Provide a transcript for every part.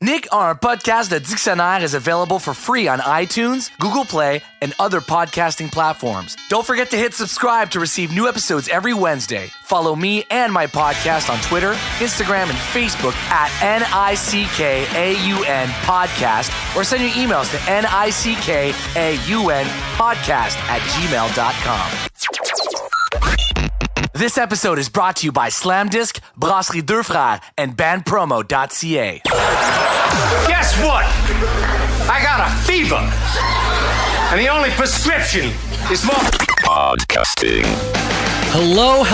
Nick, our podcast, The Dictionnaire, is available for free on iTunes, Google Play, and other podcasting platforms. Don't forget to hit subscribe to receive new episodes every Wednesday. Follow me and my podcast on Twitter, Instagram, and Facebook at NICKAUN Podcast, or send your emails to NICKAUNpodcast@gmail.com. This episode is brought to you by Slamdisk, Brasserie Deux Frères, and bandpromo.ca. Guess what? I got a fever. And the only prescription is more podcasting. Hello,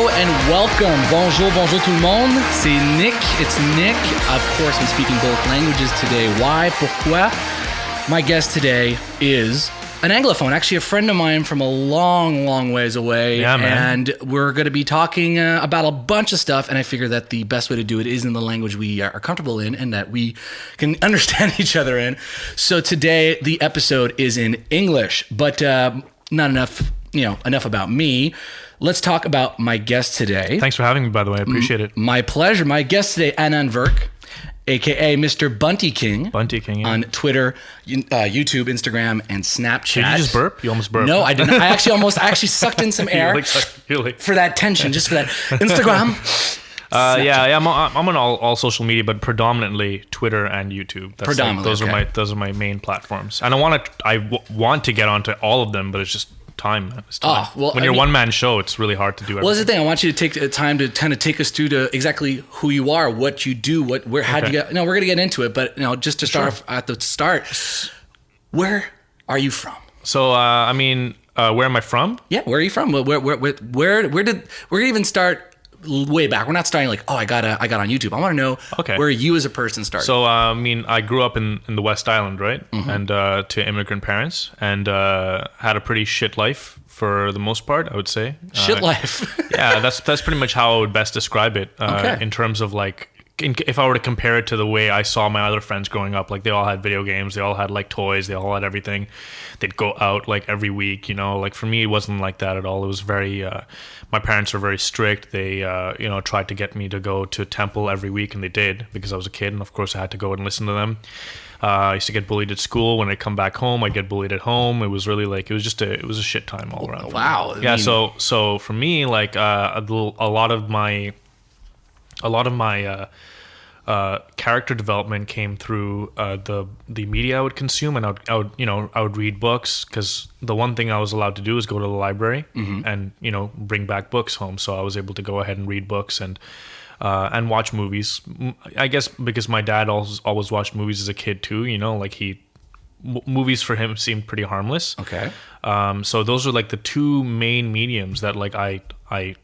and welcome. Bonjour tout le monde. C'est Nick. It's Nick. Of course, I'm speaking both languages today. Why? Pourquoi? My guest today is an Anglophone, actually a friend of mine from a long ways away. Yeah, man. And we're going to be talking about a bunch of stuff, and I figure that the best way to do it is in the language we are comfortable in and that we can understand each other in. So today, the episode is in English, but not enough, enough about me. Let's talk about my guest today. Thanks for having me, by the way. I appreciate it. My pleasure. My guest today, Annand Virk, a.k.a. Mr. Bunty King. Bunty King, yeah. On Twitter, YouTube, Instagram, and Snapchat. Did you just burp? You almost burped. No, I didn't. I actually sucked in some air for that tension, just for that. Instagram. I'm on all social media, but predominantly Twitter and YouTube. Those are my main platforms. And I want to get onto all of them, but it's just time. When you're a one-man show, it's really hard to do everything. Well, that's the thing. I want you to take the time to kind of take us through to exactly who you are, what you do, how do you get. No, we're going to get into it, but just to start off at the start, where are you from? So, where am I from? Yeah, where are you from? Where did we're gonna even start? Way back. We're not starting like, I got on YouTube. I want to know where you as a person started. So, I grew up in the West Island, right? Mm-hmm. And to immigrant parents, and had a pretty shit life for the most part, I would say. Shit life. Yeah, that's pretty much how I would best describe it. In terms of like, if I were to compare it to the way I saw my other friends growing up, like they all had video games, they all had like toys, they all had everything. They'd go out like every week, like for me, it wasn't like that at all. It was very, my parents were very strict. They, tried to get me to go to temple every week, and they did because I was a kid. And of course I had to go and listen to them. I used to get bullied at school. When I come back home, I'd get bullied at home. It was really like, it was a shit time all around. Wow. Yeah. So for me, like, a lot of my character development came through the media I would consume, and I would read books, because the one thing I was allowed to do is go to the library and bring back books home. So I was able to go ahead and read books and watch movies. I guess because my dad always watched movies as a kid too. Movies for him seemed pretty harmless. Okay. So those are like the two main mediums that like I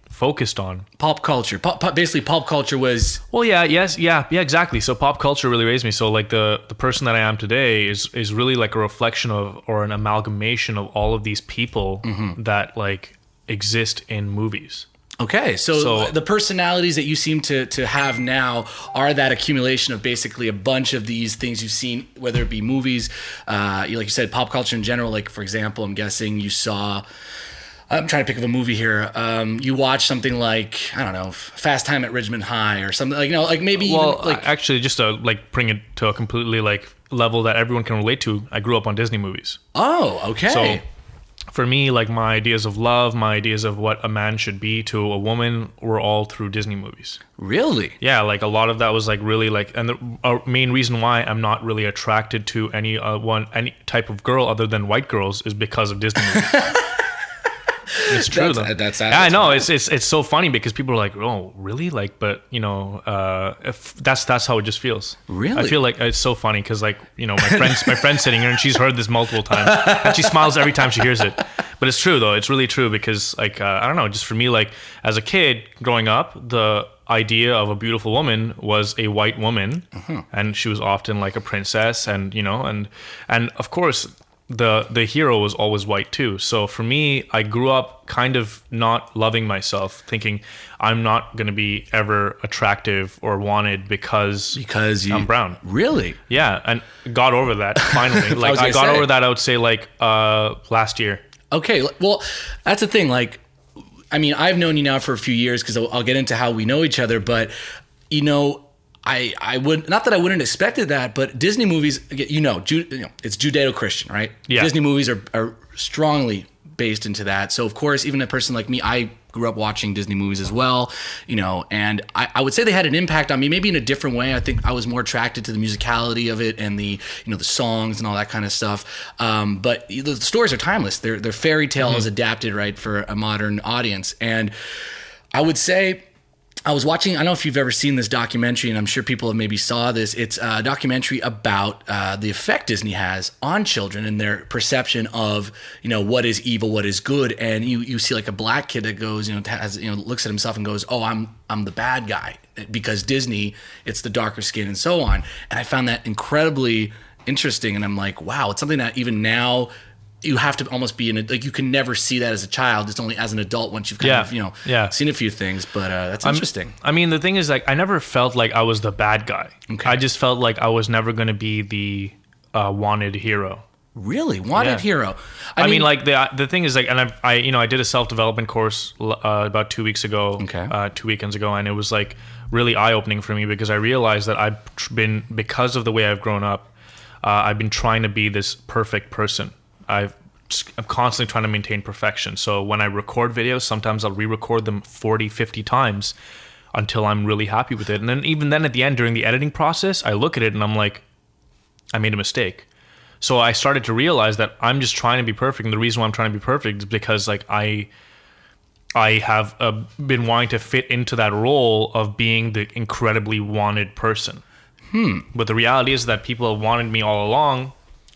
focused on. Pop culture. Basically, pop culture was... Well, yeah, exactly. So pop culture really raised me. So like the person that I am today is really like a reflection of, or an amalgamation of, all of these people that like exist in movies. Okay, so the personalities that you seem to have now are that accumulation of basically a bunch of these things you've seen, whether it be movies, like you said, pop culture in general. Like, for example, I'm guessing you saw... I'm trying to pick up a movie here. You watch something like, I don't know, Fast Time at Ridgemont High or something, like maybe. Well, even like, actually, just to like bring it to a completely like level that everyone can relate to, I grew up on Disney movies. Oh, okay. So for me, like my ideas of love, my ideas of what a man should be to a woman were all through Disney movies. Really? Yeah, like a lot of that was like really like, and the main reason why I'm not really attracted to any type of girl other than white girls is because of Disney movies. It's true though. That's I know it's so funny because people are like, oh really, like, but if that's how it just feels. Really, I feel like it's so funny because like my friend's sitting here and she's heard this multiple times and she smiles every time she hears it. But it's true though. It's really true because like I don't know, just for me, like as a kid growing up, the idea of a beautiful woman was a white woman, and she was often like a princess, and and of course the hero was always white too. So for me, I grew up kind of not loving myself, thinking I'm not going to be ever attractive or wanted because I'm brown. Really? Yeah, and got over that finally. Like I got over that, I would say, like last year. Okay, well, that's the thing. Like, I mean, I've known you now for a few years because I'll get into how we know each other, but I would not that I wouldn't expected that, but Disney movies, it's Judeo-Christian, right? Yeah. Disney movies are strongly based into that. So of course, even a person like me, I grew up watching Disney movies as well, and I would say they had an impact on me, maybe in a different way. I think I was more attracted to the musicality of it and the songs and all that kind of stuff. But the stories are timeless. They're fairy tales adapted, right, for a modern audience. And I would say, I was watching, I don't know if you've ever seen this documentary, and I'm sure people have maybe saw this. It's a documentary about the effect Disney has on children and their perception of, what is evil, what is good. And you see like a black kid that goes, looks at himself and goes, oh, I'm the bad guy because Disney, it's the darker skin and so on. And I found that incredibly interesting. And I'm like, wow, it's something that even now you have to almost be you can never see that as a child. It's only as an adult once you've kind of seen a few things. But that's interesting. I mean, the thing is, I never felt like I was the bad guy. Okay. I just felt like I was never going to be the wanted hero. Really? Wanted hero? I mean, the thing is, and I did a self-development course about 2 weeks ago, 2 weekends ago, and it was really eye-opening for me because I realized that because of the way I've grown up, I've been trying to be this perfect person. I'm constantly trying to maintain perfection. So when I record videos, sometimes I'll re-record them 40, 50 times until I'm really happy with it. And then even then at the end, during the editing process, I look at it and I'm like, I made a mistake. So I started to realize that I'm just trying to be perfect. And the reason why I'm trying to be perfect is because I have been wanting to fit into that role of being the incredibly wanted person. But the reality is that people have wanted me all along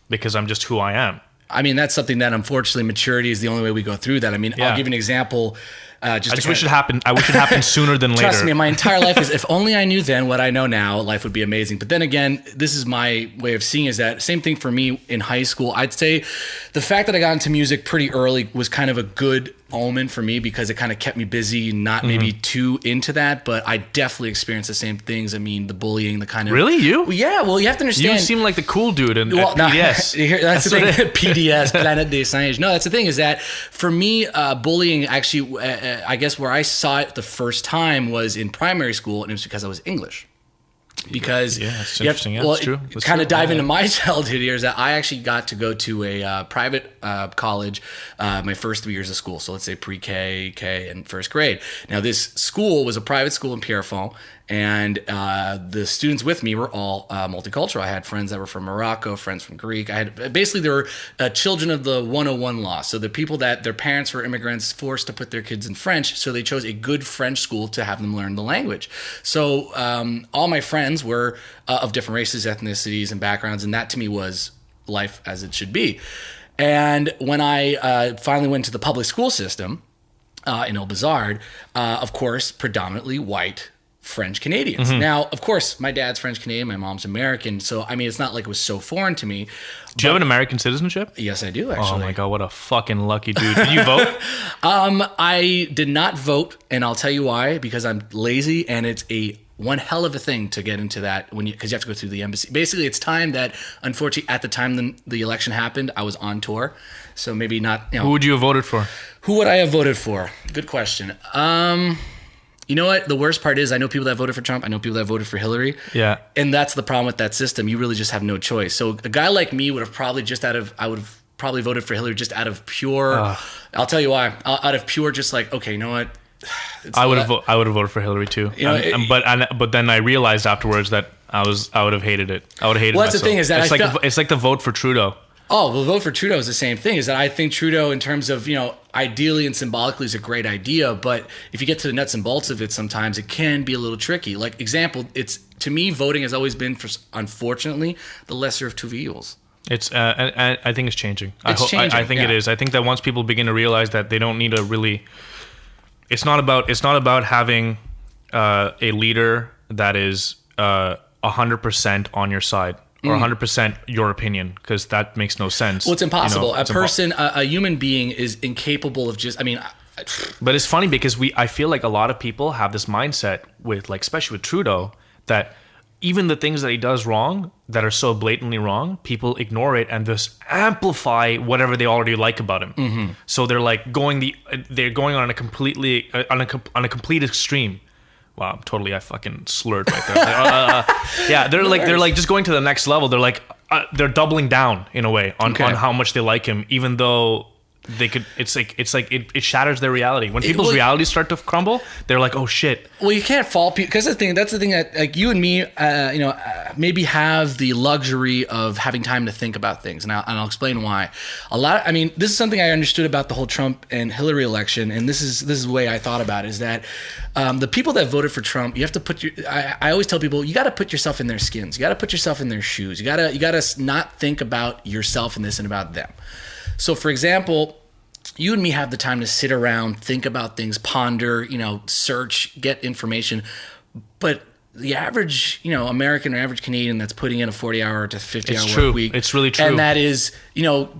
because I'm just who I am. I mean, that's something that unfortunately maturity is the only way we go through that. I mean, I'll give you an example. I wish it happened. I wish it happened sooner than later. Trust me, my entire life is, if only I knew then what I know now, life would be amazing. But then again, this is my way of seeing is that same thing for me in high school. I'd say the fact that I got into music pretty early was kind of a good omen for me because it kind of kept me busy, not maybe too into that, but I definitely experienced the same things. I mean, the bullying, the kind of... Really? You? Well, yeah, well, you have to understand... You seem like the cool dude at PDS. That's the thing. PDS, Planet des Singes. No, that's the thing is that for me, bullying actually, I guess where I saw it the first time was in primary school, and it was because I was English. Because it's interesting. It's true. Kind of dive into my childhood years. That I actually got to go to a private college my first 3 years of school. So let's say pre-K, K, and first grade. Now this school was a private school in Pierrefonds, and the students with me were all multicultural. I had friends that were from Morocco, friends from Greek. They were children of the 101 law. So the people that their parents were immigrants forced to put their kids in French, so they chose a good French school to have them learn the language. So all my friends were of different races, ethnicities, and backgrounds, and that to me was life as it should be. And when I finally went to the public school system in El Bazard, of course, predominantly white French Canadians. Now, of course, my dad's French Canadian, my mom's American, so I mean, it's not like it was so foreign to me. Do you have an American citizenship? Yes, I do, actually. Oh my God, what a fucking lucky dude. Did you vote? I did not vote, and I'll tell you why, because I'm lazy, and it's one hell of a thing to get into that because you have to go through the embassy. Basically, it's time that, unfortunately, at the time the election happened, I was on tour, so maybe not. Who would you have voted for? Who would I have voted for? Good question. You know what? The worst part is I know people that voted for Trump. I know people that voted for Hillary. Yeah. And that's the problem with that system. You really just have no choice. So a guy like me would have probably I would have probably voted for Hillary just out of pure, I'll tell you why, out of pure just like, okay, you know what? I would have voted for Hillary too. But then I realized afterwards that I would have hated it. I would have hated myself. That's the thing is that it's like the vote for Trudeau. Oh, the vote for Trudeau is the same thing. Is that I think Trudeau, in terms of, ideally and symbolically, is a great idea, but if you get to the nuts and bolts of it, sometimes it can be a little tricky. Like example, it's to me, voting has always been, unfortunately, the lesser of two evils. It's I think it's changing. I think it is. I think that once people begin to realize that they don't need to really, it's not about having a leader that is 100% on your side. Or 100% your opinion, because that makes no sense. Well, it's impossible. A human being is incapable of just, But it's funny because I feel like a lot of people have this mindset with, especially with Trudeau, that even the things that he does wrong, that are so blatantly wrong, people ignore it and just amplify whatever they already like about him. So they're going on a complete extreme Wow, totally. I fucking slurred right there. Yeah, they're like just going to the next level. They're like they're doubling down in a way on how much they like him, even though they could. It's like it shatters their reality. When people's realities start to crumble, they're like, oh shit. Well, you can't fault people, because that's the thing that, like, you and me, maybe have the luxury of having time to think about things, and I'll explain why. This is something I understood about the whole Trump and Hillary election, and this is the way I thought about it, is that the people that voted for Trump, you have to put I always tell people, you got to put yourself in their skins, you got to put yourself in their shoes, you got to not think about yourself in this and about them. So, for example, you and me have the time to sit around, think about things, ponder, search, get information. But the average, American or average Canadian that's putting in a 40-hour to 50-hour work week. It's really true. And that is,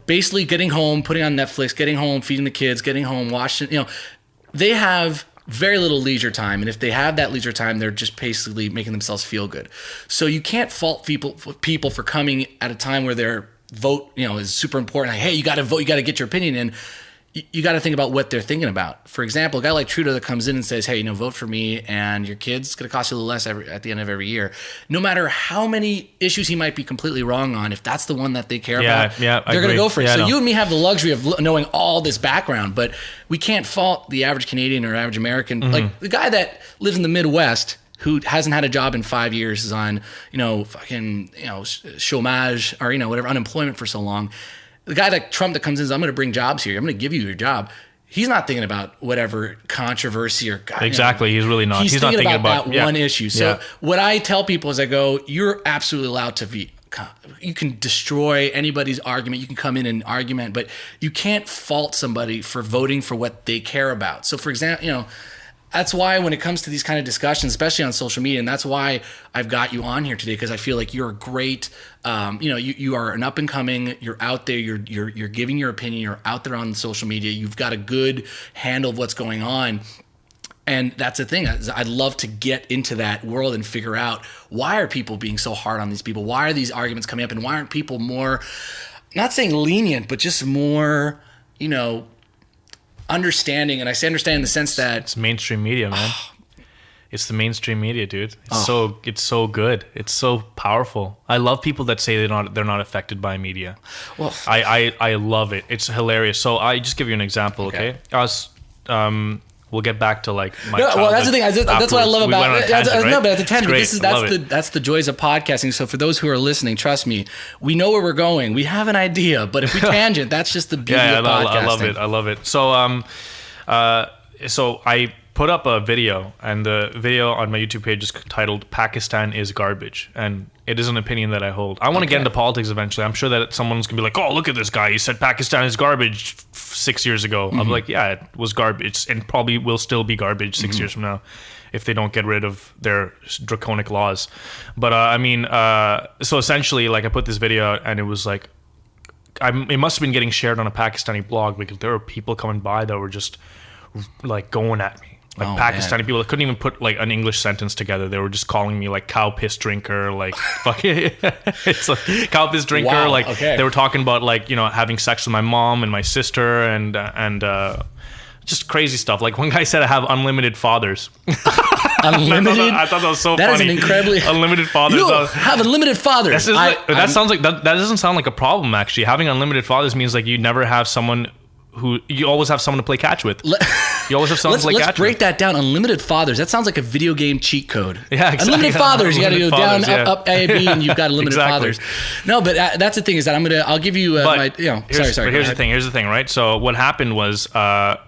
basically getting home, putting on Netflix, getting home, feeding the kids, getting home, watching, they have very little leisure time. And if they have that leisure time, they're just basically making themselves feel good. So you can't fault people for coming at a time where their vote, is super important. Like, hey, you got to vote, you got to get your opinion in. You got to think about what they're thinking about. For example, a guy like Trudeau that comes in and says, hey, vote for me and your kid's going to cost you a little less at the end of every year. No matter how many issues he might be completely wrong on, if that's the one that they care about, they're going to go for it. So you and me have the luxury of knowing all this background, but we can't fault the average Canadian or average American. Mm-hmm. Like the guy that lives in the Midwest who hasn't had a job in 5 years, is on, chômage or, whatever, unemployment for so long. The guy like Trump that comes in and says, I'm going to bring jobs here, I'm going to give you your job. He's not thinking about whatever controversy or God, exactly. He's really not. He's not thinking about that one issue. So yeah. What I tell people is I go, you're absolutely allowed to be. You can destroy anybody's argument. You can come in and argument, but you can't fault somebody for voting for what they care about. So, for example, that's why when it comes to these kind of discussions, especially on social media, and that's why I've got you on here today, because I feel like you're a great, you are an up and coming, you're out there, you're giving your opinion, you're out there on social media, you've got a good handle of what's going on. And that's the thing. I'd love to get into that world and figure out, why are people being so hard on these people? Why are these arguments coming up? And why aren't people more, not saying lenient, but just more, understanding? And I say understand in the sense that it's mainstream media, man. It's the mainstream media, dude. It's so good. It's so powerful. I love people that say they're not affected by media. Well, I love it. It's hilarious. So I just give you an example, okay? We'll get back to like my childhood. Well, that's the thing. That's what I love about it. No, but it's a tangent. That's the joys of podcasting. So for those who are listening, trust me, we know where we're going. We have an idea, but if we tangent, that's just the beauty of podcasting. I love it. So I put up a video, and the video on my YouTube page is titled "Pakistan is Garbage," and it is an opinion that I hold. I want to get into politics eventually. I'm sure that someone's gonna be like, "Oh, look at this guy. He said Pakistan is garbage 6 years ago." Mm-hmm. I'm like, "Yeah, it was garbage, and probably will still be garbage 6 years from now, if they don't get rid of their draconic laws." But so essentially, like, I put this video out, and it was like, it must have been getting shared on a Pakistani blog, because there were people coming by that were just like going at me. Like Pakistani people that couldn't even put like an English sentence together. They were just calling me like cow piss drinker, like fucking it's like cow piss drinker. Wow, like okay. They were talking about like, having sex with my mom and my sister and just crazy stuff. Like one guy said I have unlimited fathers. Unlimited? I thought that was so that funny. That is an incredibly unlimited fathers. You have unlimited fathers. That doesn't sound like a problem actually. Having unlimited fathers means like you never have someone who you always have someone to play catch with. You always have someone to play catch with. Let's break that down. Unlimited fathers. That sounds like a video game cheat code. Yeah, exactly. Unlimited fathers. You got to go down, up, A, B, and you've got unlimited fathers. No, but that's the thing is that I'll give you sorry. But here's the thing, right? So what happened was, I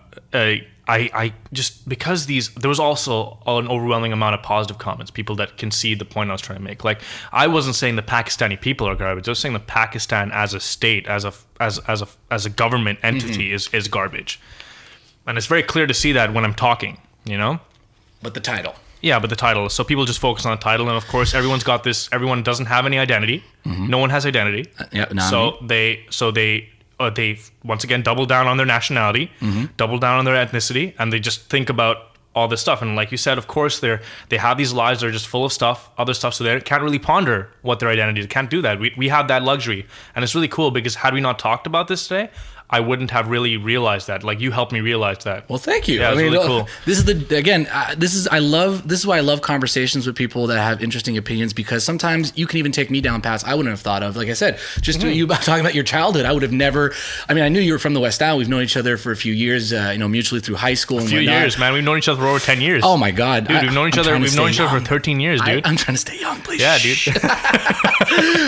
just, because there was also an overwhelming amount of positive comments, people that concede the point I was trying to make. Like, I wasn't saying the Pakistani people are garbage. I was saying that Pakistan as a state, as a government entity is garbage. And it's very clear to see that when I'm talking, But the title. Yeah, but the title. So people just focus on the title, and of course, everyone's got this. Everyone doesn't have any identity. Mm-hmm. No one has identity. So they once again double down on their nationality, double down on their ethnicity, and they just think about all this stuff. And like you said, of course, they have these lives that are just full of other stuff, so they can't really ponder what their identity is. They can't do that. We have that luxury, and it's really cool because had we not talked about this today, I wouldn't have really realized that. Like, you helped me realize that. Well, thank you. Yeah, it was really cool. This is why I love conversations with people that have interesting opinions, because sometimes you can even take me down paths I wouldn't have thought of. Like I said, just you talking about your childhood, I would have never. I mean, I knew you were from the West Island. We've known each other for a few years, mutually through high school. A few years, man. We've known each other for over 10 years. Oh my God, dude, we've known each other. We've known each other for 13 years, dude. I'm trying to stay young, please. Yeah, dude.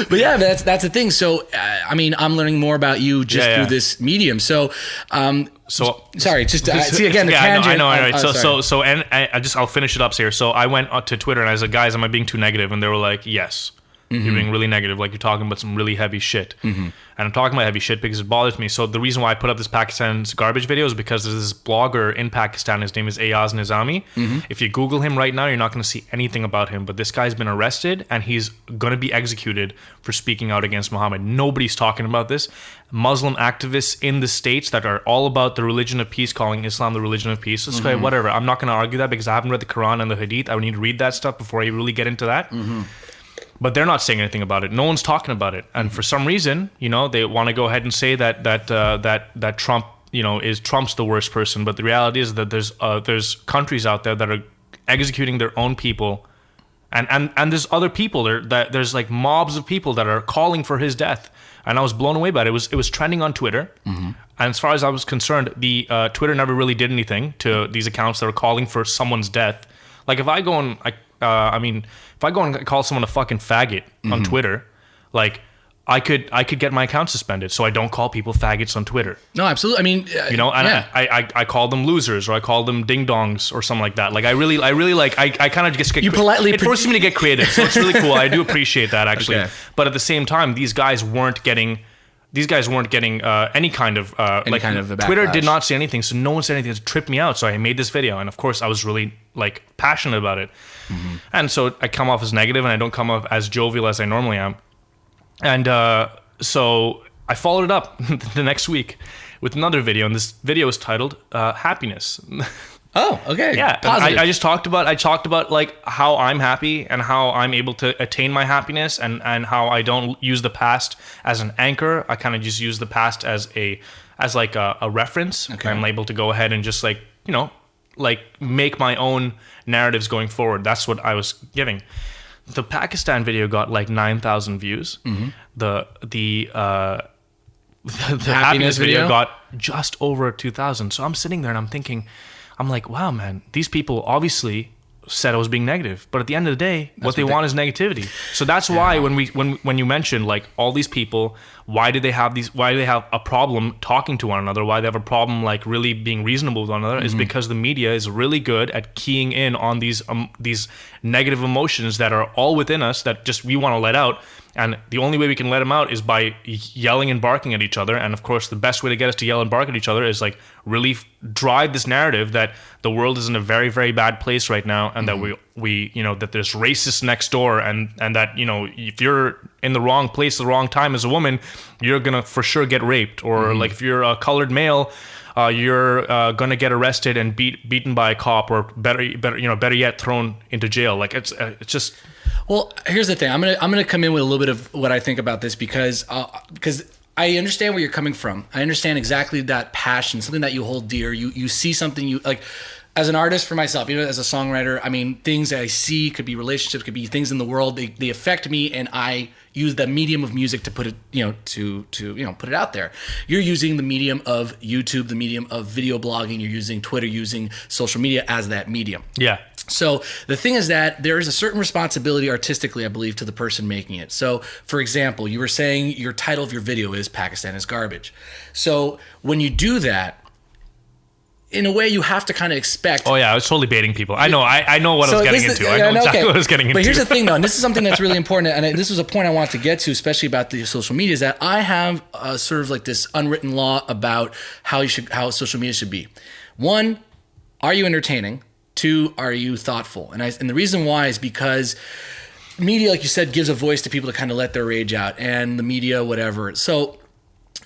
But yeah, that's the thing. So, I mean, I'm learning more about you just through this medium. So, sorry, just see again the tangent. I know. All right. I'll finish it up here. So I went to Twitter and I said, guys, am I being too negative? And they were like, yes. You're being really negative, like you're talking about some really heavy shit. And I'm talking about heavy shit because it bothers me. So the reason why I put up this Pakistan's garbage video is because there's this blogger in Pakistan. His name is Ayaz Nizami. If you Google him right now, you're not going to see anything about him. But this guy's been arrested and he's going to be executed for speaking out against Muhammad. Nobody's talking about this. Muslim activists in the States that are all about the religion of peace, calling Islam the religion of peace. Let's whatever. I'm not going to argue that because I haven't read the Quran and the Hadith. I would need to read that stuff before I really get into that. But they're not saying anything about it. No one's talking about it. And for some reason, they want to go ahead and say that Trump, Trump's the worst person. But the reality is that there's countries out there that are executing their own people, and there's other people there's like mobs of people that are calling for his death. And I was blown away by it. It was trending on Twitter. And as far as I was concerned, the Twitter never really did anything to these accounts that are calling for someone's death. Like if I go and if I go and call someone a fucking faggot on Twitter, like I could get my account suspended. So I don't call people faggots on Twitter. No, absolutely. I mean, I call them losers or I call them ding dongs or something like that. Like I kind of just get it forces me to get creative. So it's really cool. I do appreciate that actually. Okay. But at the same time, these guys weren't getting any kind of Twitter did not say anything, so no one said anything. It tripped me out. So I made this video, and of course I was really like passionate about it. And so I come off as negative, and I don't come off as jovial as I normally am. And so I followed it up the next week with another video, and this video is titled "Happiness." Oh, okay. Yeah, I just talked about like how I'm happy and how I'm able to attain my happiness, and how I don't use the past as an anchor. I kind of just use the past as a reference. Okay. I'm able to go ahead and just like make my own narratives going forward. That's what I was giving. The Pakistan video got like 9,000 views. The happiness video got just over 2,000. So I'm sitting there and I'm thinking, I'm like, wow, man, these people obviously said I was being negative, but at the end of the day, what they want is negativity. So that's why when you mentioned like all these people, why do they have a problem talking to one another? Why they have a problem like really being reasonable with one another is because the media is really good at keying in on these negative emotions that are all within us that just we want to let out. And the only way we can let them out is by yelling and barking at each other. And of course, the best way to get us to yell and bark at each other is like really drive this narrative that the world is in a very, very bad place right now, and that we that there's racists next door, and that if you're in the wrong place, the wrong time as a woman, you're gonna for sure get raped, or like if you're a colored male, you're gonna get arrested and beaten by a cop, or better yet, thrown into jail. Like it's just. Well, here's the thing. I'm gonna come in with a little bit of what I think about this because I understand where you're coming from. I understand exactly that passion, something that you hold dear. You see something you like. As an artist, for myself, as a songwriter, I mean, things that I see could be relationships, could be things in the world. They affect me, and I use the medium of music to put it, to put it out there. You're using the medium of YouTube, the medium of video blogging. You're using Twitter, using social media as that medium. Yeah. So the thing is that there is a certain responsibility artistically, I believe, to the person making it. So, for example, you were saying your title of your video is Pakistan is Garbage. So when you do that, in a way, you have to kind of expect. Oh yeah, I was totally baiting people. I know what I was getting into. I know exactly what I was getting into. But here's the thing, though, and this is something that's really important, and this was a point I wanted to get to, especially about the social media, is that I have sort of like this unwritten law about how social media should be. One, are you entertaining? Two, are you thoughtful? And the reason why is because media, like you said, gives a voice to people to kind of let their rage out, and the media, whatever. So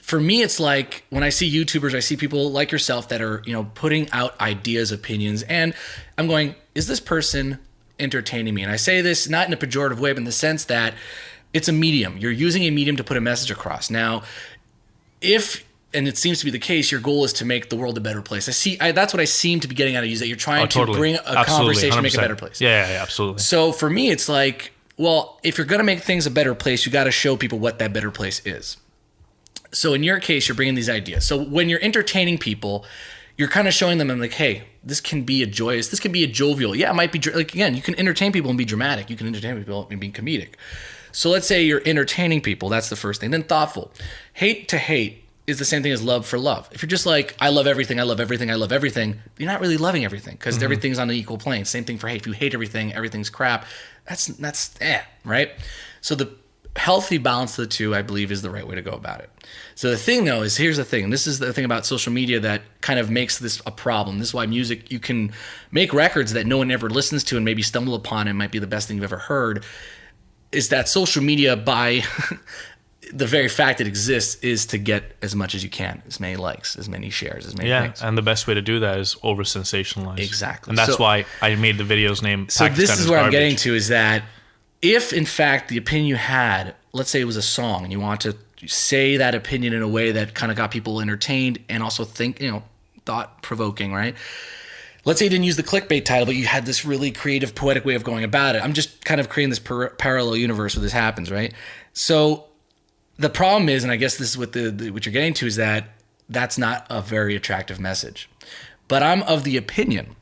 for me, it's like when I see YouTubers, I see people like yourself that are, putting out ideas, opinions, and I'm going, is this person entertaining me? And I say this not in a pejorative way, but in the sense that it's a medium. You're using a medium to put a message across. Now, if and it seems to be the case, your goal is to make the world a better place. That's what I seem to be getting at, is that you're trying to bring a conversation, 100%. make a better place. Yeah, absolutely. So for me, it's like, well, if you're going to make things a better place, you got to show people what that better place is. So in your case, you're bringing these ideas. So when you're entertaining people, you're kind of showing them, I'm like, hey, this can be a joyous, this can be a jovial. Yeah, it might be, like, again, you can entertain people and be dramatic. You can entertain people and be comedic. So let's say you're entertaining people. That's the first thing. Then thoughtful. Hate to hate is the same thing as love for love. If you're just like, I love everything, I love everything, I love everything, you're not really loving everything, because everything's on an equal plane. Same thing for hate. If you hate everything, everything's crap. That's right? So the healthy balance of the two, I believe, is the right way to go about it. So the thing, though, is here's the thing. And this is the thing about social media that kind of makes this a problem. This is why music, you can make records that no one ever listens to and maybe stumble upon and might be the best thing you've ever heard, is that social media, by the very fact it exists, is to get as much as you can, as many likes, as many shares, as many things. And the best way to do that is over sensationalize. Exactly. And that's why I made the video's name So Pakistan this is where Garbage. I'm getting to, is that if in fact the opinion you had, let's say it was a song, and you want to say that opinion in a way that kind of got people entertained and also thought provoking, right? Let's say you didn't use the clickbait title, but you had this really creative, poetic way of going about it. I'm just kind of creating this parallel universe where this happens, right? So the problem is, and I guess this is what what you're getting to, is that that's not a very attractive message. But I'm of the opinion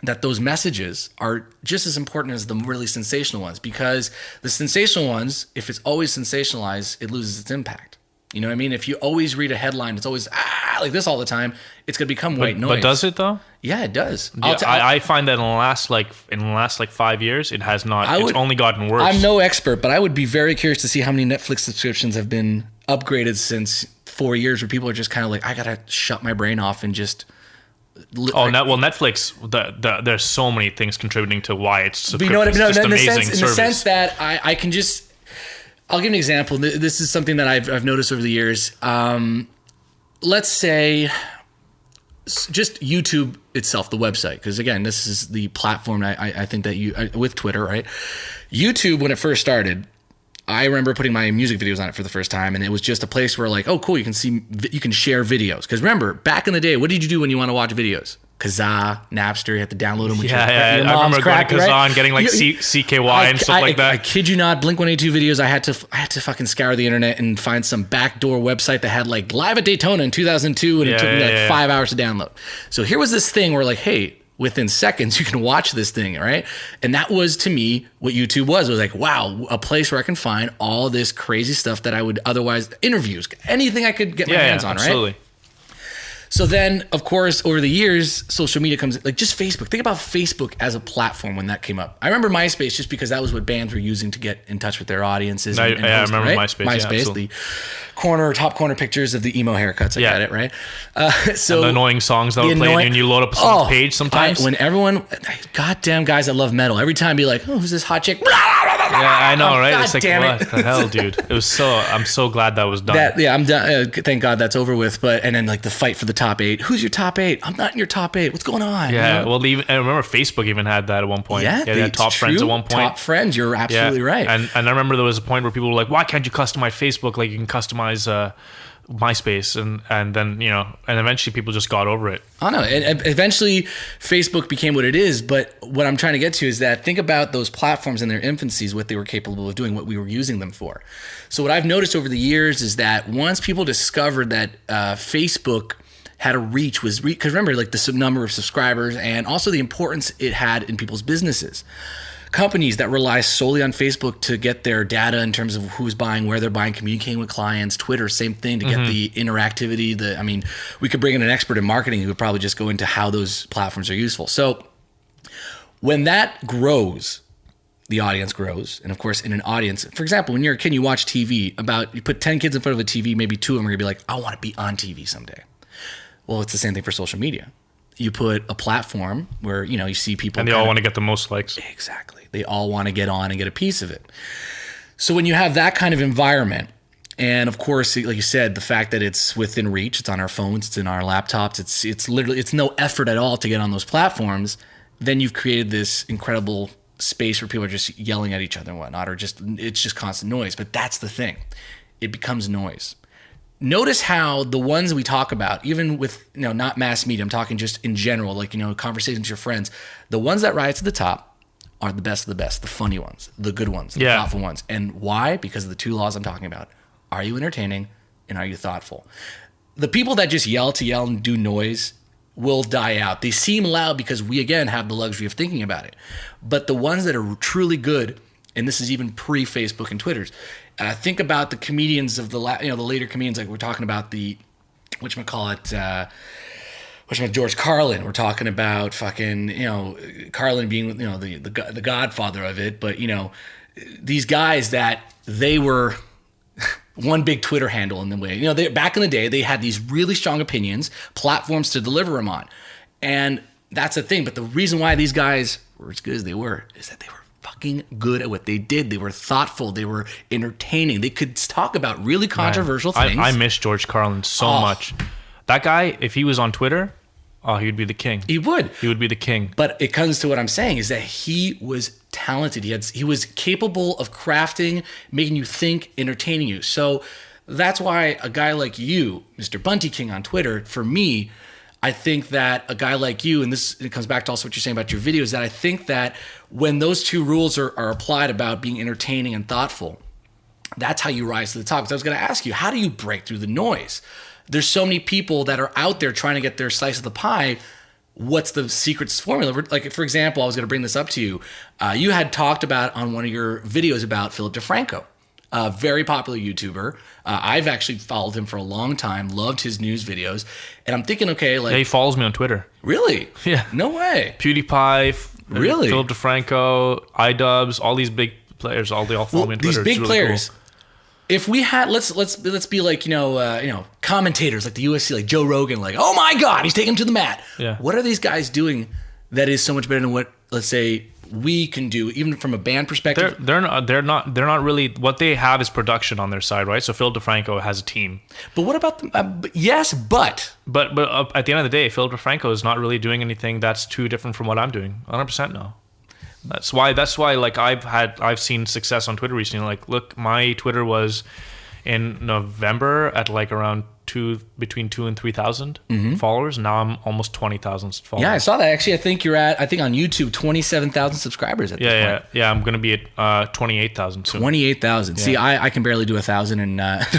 that those messages are just as important as the really sensational ones, because the sensational ones, if it's always sensationalized, it loses its impact. You know what I mean? If you always read a headline, it's always like this all the time, it's going to become white noise. But does it though? Yeah, it does. Yeah, I find that in the last 5 years, it has not. It's only gotten worse. I'm no expert, but I would be very curious to see how many Netflix subscriptions have been upgraded since 4 years, where people are just kind of like, I got to shut my brain off and just... Netflix, there's so many things contributing to why it's but you know what I mean? just in amazing the sense that I can just... I'll give an example. This is something that I've noticed over the years. Let's say just YouTube itself, the website, because again, this is the platform I think that with Twitter, right? YouTube, when it first started, I remember putting my music videos on it for the first time, and it was just a place where, like, oh, cool, you can share videos. Because remember, back in the day, what did you do when you want to watch videos? Kazaa, Napster, you had to download them with your I mom's remember crack, going to Kazaa right? and getting like CKY and stuff like that. I kid you not, Blink-182 videos, I had to fucking scour the internet and find some backdoor website that had like Live at Daytona in 2002, and it took me like 5 hours to download. So here was this thing where, like, hey, within seconds you can watch this thing, right? And that was, to me, what YouTube was. It was like, wow, a place where I can find all this crazy stuff that I would otherwise, interviews, anything I could get my hands on, absolutely. Right? So then, of course, over the years, social media comes, like just Facebook. Think about Facebook as a platform when that came up. I remember MySpace just because that was what bands were using to get in touch with their audiences. I remember right? MySpace. MySpace, the top corner pictures of the emo haircuts. I got it, right? So and the annoying songs that would play when you load up someone's page sometimes. When everyone, goddamn guys that love metal, every time be like, oh, who's this hot chick? Yeah, I know, right? God it's like, damn what it. the hell, dude? It was I'm so glad that was done. I'm done. Thank God that's over with. And then like the fight for the top 8. Who's your top 8? I'm not in your top 8. What's going on? Yeah, you know? well, I remember Facebook even had that at one point. Yeah, they had top friends at one point. Top friends, you're absolutely right. And I remember there was a point where people were like, why can't you customize Facebook like you can customize MySpace? And then, and eventually people just got over it. I know. And eventually Facebook became what it is. But what I'm trying to get to is that think about those platforms in their infancies, what they were capable of doing, what we were using them for. So what I've noticed over the years is that once people discovered that Facebook had a reach, because remember, like the number of subscribers and also the importance it had in people's businesses. Companies that rely solely on Facebook to get their data in terms of who's buying, where they're buying, communicating with clients. Twitter, same thing, to get the interactivity. We could bring in an expert in marketing who would probably just go into how those platforms are useful. So when that grows, the audience grows. And of course, in an audience, for example, when you're a kid, you watch TV, you put 10 kids in front of a TV, maybe 2 of them are gonna be like, I want to be on TV someday. Well, it's the same thing for social media. You put a platform where, you see people. And they all want to get the most likes. Exactly. They all want to get on and get a piece of it. So when you have that kind of environment, and of course, like you said, the fact that it's within reach, it's on our phones, it's in our laptops, it's literally, it's no effort at all to get on those platforms, then you've created this incredible space where people are just yelling at each other and whatnot, or it's just constant noise. But that's the thing. It becomes noise. notice how the ones we talk about, even with, not mass media, I'm talking just in general, like, conversations with your friends, the ones that rise to the top are the best of the best, the funny ones, the good ones, the thoughtful ones. And why? Because of the two laws I'm talking about. Are you entertaining and are you thoughtful? The people that just yell and do noise will die out. They seem loud because we, again, have the luxury of thinking about it. But the ones that are truly good, and this is even pre-Facebook and Twitters, think about the comedians of the later comedians, like we're talking about the, George Carlin. We're talking about fucking, Carlin being, the godfather of it. But, these guys that they were one big Twitter handle in the way. Back in the day, they had these really strong opinions, platforms to deliver them on. And that's the thing. But the reason why these guys were as good as they were is that they were fucking good at what they did. They were thoughtful. They were entertaining. They could talk about really controversial things. I miss George Carlin so much. That guy, if he was on Twitter, he would be the king. He would. He would be the king. But it comes to what I'm saying is that he was talented. He was capable of crafting, making you think, entertaining you. So that's why a guy like you, Mr. Bunty King on Twitter, for me, I think that a guy like you, and it comes back to also what you're saying about your videos, that I think that when those two rules are applied about being entertaining and thoughtful, that's how you rise to the top. Because I was going to ask you, how do you break through the noise? There's so many people that are out there trying to get their slice of the pie. What's the secret formula? Like, for example, I was going to bring this up to you. You had talked about on one of your videos about Philip DeFranco, a very popular YouTuber. I've actually followed him for a long time, loved his news videos. And I'm thinking, okay, like... Yeah, he follows me on Twitter. Really? Yeah. No way. PewDiePie, really? Philip DeFranco, iDubbbz, all these big players, they all follow me on Twitter. These big really players... Cool. If we had, let's be like, commentators like the UFC, like Joe Rogan, like, oh my God, he's taking him to the mat. Yeah. What are these guys doing that is so much better than what, let's say, we can do, even from a band perspective? They're not really. What they have is production on their side, right? So Phil DeFranco has a team. But what about them? Yes, but at the end of the day, Phil DeFranco is not really doing anything that's too different from what I'm doing. 100% no. That's why like I've seen success on Twitter recently. Like, look, my Twitter was in November at like around between 2,000 and 3,000 followers. Now I'm almost 20,000 followers. Yeah, I saw that. Actually, I think you're at, on YouTube, 27,000 subscribers at this point. Yeah. I'm going to be at 28,000 soon. 28,000. Yeah. See, I can barely do 1,000, and that's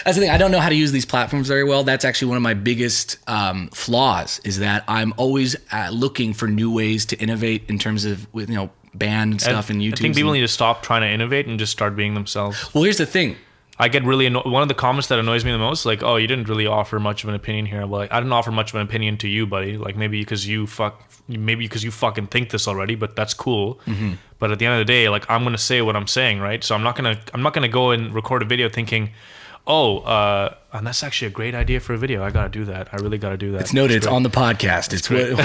the thing. I don't know how to use these platforms very well. That's actually one of my biggest flaws, is that I'm always looking for new ways to innovate in terms of band stuff and YouTube. I think people need to stop trying to innovate and just start being themselves. Well, here's the thing. I get really annoyed. One of the comments that annoys me the most, like, oh, you didn't really offer much of an opinion here. Well, like, I didn't offer much of an opinion to you, buddy. Like, maybe because you fucking think this already, but that's cool. Mm-hmm. But at the end of the day, like, I'm gonna say what I'm saying, right? So I'm not gonna go and record a video thinking, and that's actually a great idea for a video. I gotta do that. I really gotta do that. It's noted. It's on the podcast. It's great.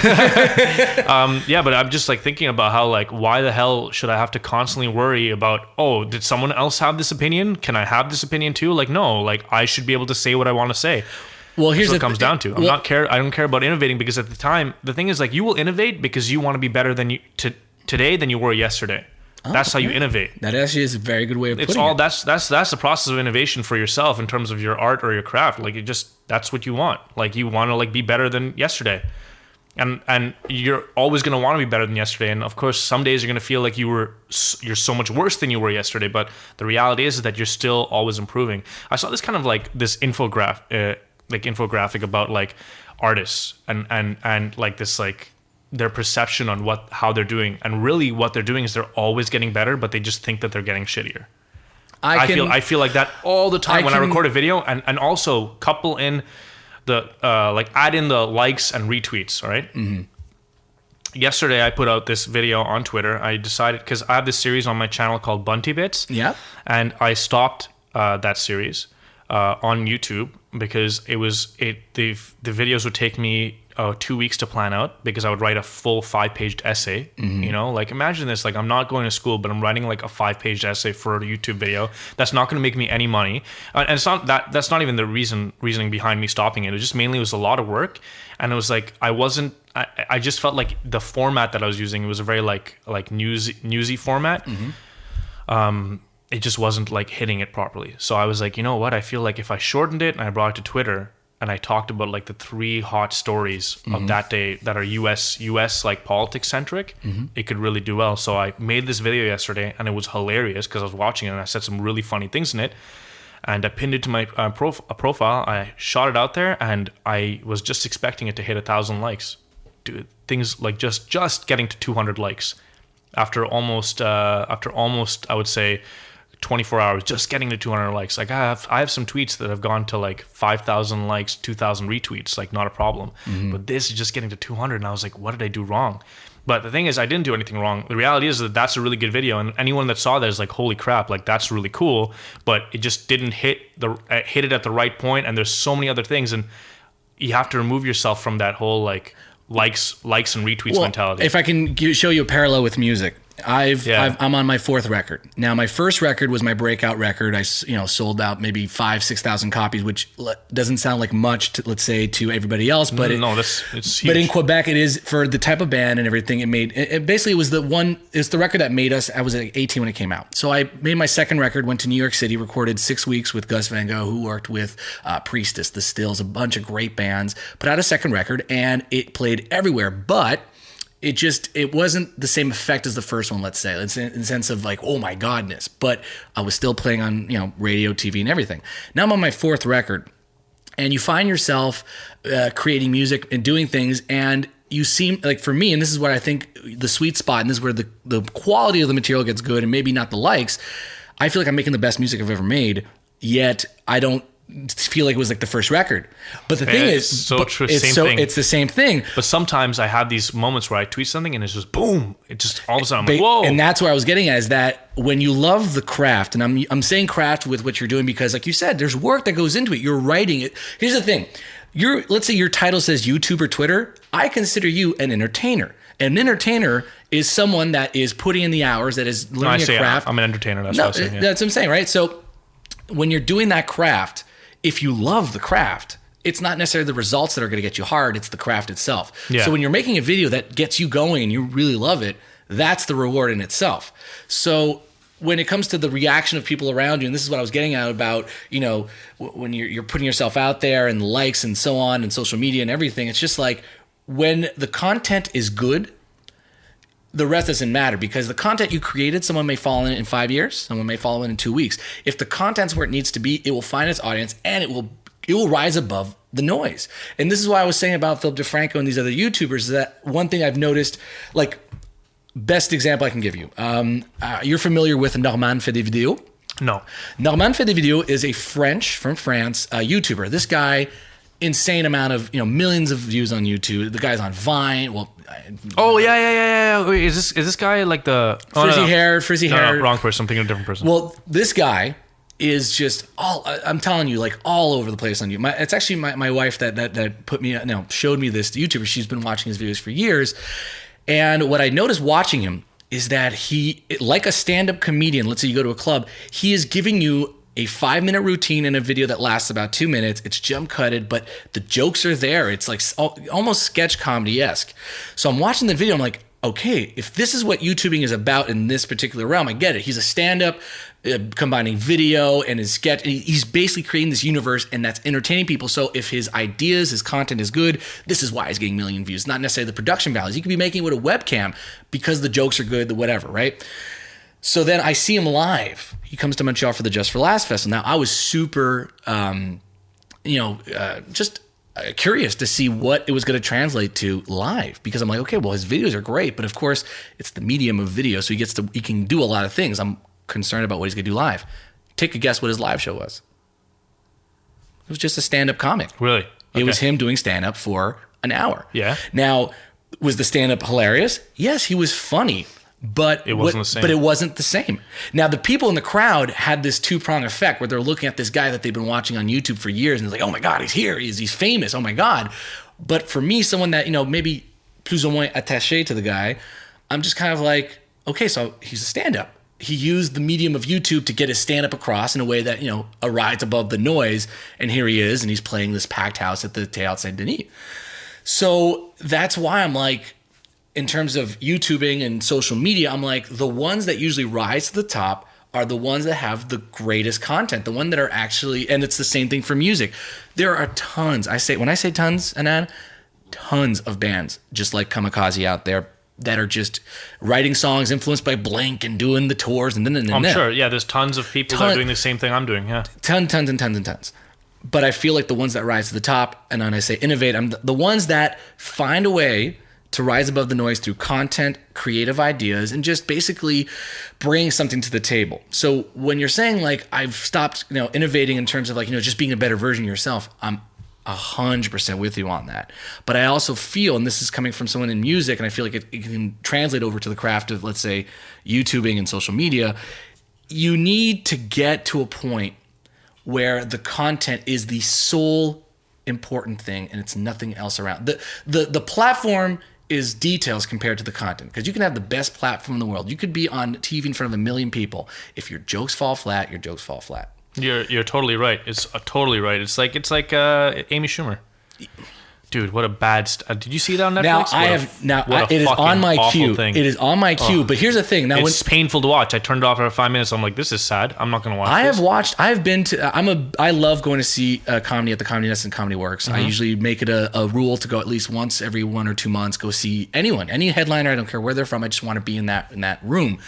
Yeah, but I'm just like thinking about how, like, why the hell should I have to constantly worry about, did someone else have this opinion? Can I have this opinion too? Like, no, like, I should be able to say what I want to say. Well, here's what it comes down to. I don't care about innovating, because at the time, the thing is, like, you will innovate because you want to be better than today than you were yesterday. That's how you innovate. That actually is a very good way of putting it. That's the process of innovation for yourself in terms of your art or your craft. Like, that's what you want. Like, you want to, like, be better than yesterday, and you're always going to want to be better than yesterday. And of course, some days you're going to feel like you're so much worse than you were yesterday. But the reality is that you're still always improving. I saw this kind of like this infographic about like artists and like this like their perception on how they're doing, and really what they're doing is they're always getting better, but they just think that they're getting shittier. I feel like that all the time when I record a video, and also couple in the add in the likes and retweets. All right. Mm-hmm. Yesterday I put out this video on Twitter. I decided, because I have this series on my channel called Bunty Bits. Yeah. And I stopped that series on YouTube because the videos would take me 2 weeks to plan out, because I would write a full 5-page essay. Mm-hmm. Like, imagine this, like, I'm not going to school, but I'm writing like a 5-page essay for a YouTube video that's not going to make me any money, and it's not that's not even the reasoning behind me stopping it. It just mainly was a lot of work, and it was like I just felt like the format that I was using, it was a very like newsy format. Mm-hmm. it just wasn't like hitting it properly. So I was like, you know what? I feel like if I shortened it and I brought it to Twitter and I talked about like the 3 hot stories of that day that are US like politics centric, it could really do well. So I made this video yesterday and it was hilarious because I was watching it and I said some really funny things in it. And I pinned it to my profile. I shot it out there, and I was just expecting it to hit 1,000 likes. Dude, things like just getting to 200 likes after almost I would say 24 hours, just getting to 200 likes. Like I have some tweets that have gone to like 5,000 likes, 2,000 retweets, like not a problem. But this is just getting to 200, and I was like, what did I do wrong? But the thing is, I didn't do anything wrong. The reality is that that's a really good video, and anyone that saw that is like, holy crap, like that's really cool. But it just didn't hit it at the right point, and there's so many other things, and you have to remove yourself from that whole like likes and retweets mentality. If I can show you a parallel with music, I'm on my 4th record. Now, my first record was my breakout record. I sold out maybe 5,000-6,000 copies, which doesn't sound like much, let's say, to everybody else. But it's huge. But in Quebec, it is for the type of band and everything. It basically was it's the record that made us. I was 18 when it came out, so I made my 2nd record. Went to New York City, recorded 6 weeks with Gus Van Gogh, who worked with Priestess, The Stills, a bunch of great bands. Put out a 2nd record, and it played everywhere, but it wasn't the same effect as the first one, let's say, in the sense of like, oh my godness, but I was still playing on, radio, TV, and everything. Now I'm on my 4th record, and you find yourself creating music and doing things, and you seem like, for me, and this is what I think the sweet spot, and this is where the quality of the material gets good, and maybe not the likes. I feel like I'm making the best music I've ever made, yet I don't feel like it was like the first record. But the thing is, true. It's the same thing. But sometimes I have these moments where I tweet something and it's just boom. It just all of a sudden I'm like, whoa. And that's where I was getting at, is that when you love the craft, and I'm saying craft with what you're doing because, like you said, there's work that goes into it. You're writing it. Here's the thing. Let's say your title says YouTuber Twitter. I consider you an entertainer. An entertainer is someone that is putting in the hours, that is learning a craft. I'm an entertainer. That's what I'm saying. Yeah. That's what I'm saying, right? So when you're doing that craft, if you love the craft, it's not necessarily the results that are going to get you hard. It's the craft itself. Yeah. So when you're making a video that gets you going and you really love it, that's the reward in itself. So when it comes to the reaction of people around you, and this is what I was getting at about, when you're putting yourself out there and likes and so on and social media and everything, it's just like when the content is good, the rest doesn't matter, because the content you created, someone may follow in 5 years, someone may follow in 2 weeks. If the content's where it needs to be, it will find its audience, and it will rise above the noise. And this is why I was saying about Philip DeFranco and these other YouTubers, is that one thing I've noticed, like, best example I can give you. You're familiar with Normand Fait des Vidéos? No. Normand Fait des Vidéos is a from France YouTuber. This guy, insane amount of, millions of views on YouTube. The guy's on Vine. Well, oh yeah. Wait, is this guy like the frizzy hair? No, wrong person. I'm thinking of a different person. Well, this guy is just I'm telling you, like, all over the place on YouTube. It's actually my wife that put me, showed me this YouTuber. She's been watching his videos for years, and what I noticed watching him is that he, like a stand-up comedian, let's say you go to a club, he is giving you a 5-minute routine in a video that lasts about 2 minutes. It's jump cutted, but the jokes are there. It's like almost sketch comedy-esque. So I'm watching the video. I'm like, okay, if this is what YouTubing is about in this particular realm, I get it. He's a stand-up combining video and his sketch. And he's basically creating this universe, and that's entertaining people. So if his ideas, his content is good, this is why he's getting 1 million views. Not necessarily the production values. He could be making it with a webcam because the jokes are good, the whatever, right? So then I see him live. He comes to Montreal for the Just for Laughs Festival. Now, I was super, just curious to see what it was going to translate to live, because I'm like, okay, well, his videos are great, but of course, it's the medium of video, so he can do a lot of things. I'm concerned about what he's going to do live. Take a guess what his live show was. It was just a stand-up comic. Really? Okay. It was him doing stand-up for an hour. Yeah. Now, was the stand-up hilarious? Yes, he was funny. But it wasn't the same. But it wasn't the same. Now, the people in the crowd had this two-prong effect where they're looking at this guy that they've been watching on YouTube for years, and it's like, oh my God, he's here. He's famous. Oh my God. But for me, someone that, maybe plus ou moins attaché to the guy, I'm just kind of like, okay, so he's a stand-up. He used the medium of YouTube to get his stand-up across in a way that, rides above the noise. And here he is, and he's playing this packed house at the Théâtre Saint-Denis. So that's why I'm like, in terms of YouTubing and social media, I'm like, the ones that usually rise to the top are the ones that have the greatest content, the one that are actually, and it's the same thing for music. There are tons. When I say tons, Annand, tons of bands just like Kamikaze out there that are just writing songs influenced by Blink and doing the tours and then. I'm sure. Yeah, there's tons of people that are doing the same thing I'm doing. Yeah, tons and tons. But I feel like the ones that rise to the top, and when I say innovate, I'm the ones that find a way to rise above the noise through content, creative ideas, and just basically bring something to the table. So when you're saying like I've stopped, innovating in terms of like, just being a better version of yourself, I'm 100% with you on that. But I also feel, and this is coming from someone in music, and I feel like it can translate over to the craft of, let's say, YouTubing and social media. You need to get to a point where the content is the sole important thing and it's nothing else around. The platform is details compared to the content, because you can have the best platform in the world. You could be on TV in front of 1 million people. If your jokes fall flat, your jokes fall flat. You're totally right. It's totally right. It's like Amy Schumer. Dude, what a bad... did you see that on Netflix? It is on my queue. It is on my queue. But here's the thing. Now, it's painful to watch. I turned it off after 5 minutes. I'm like, this is sad. I'm not going to watch this. I love going to see comedy at the Comedy Nest and Comedy Works. I usually make it a rule to go at least once every 1 or 2 months, go see anyone, any headliner. I don't care where they're from. I just want to be in that room.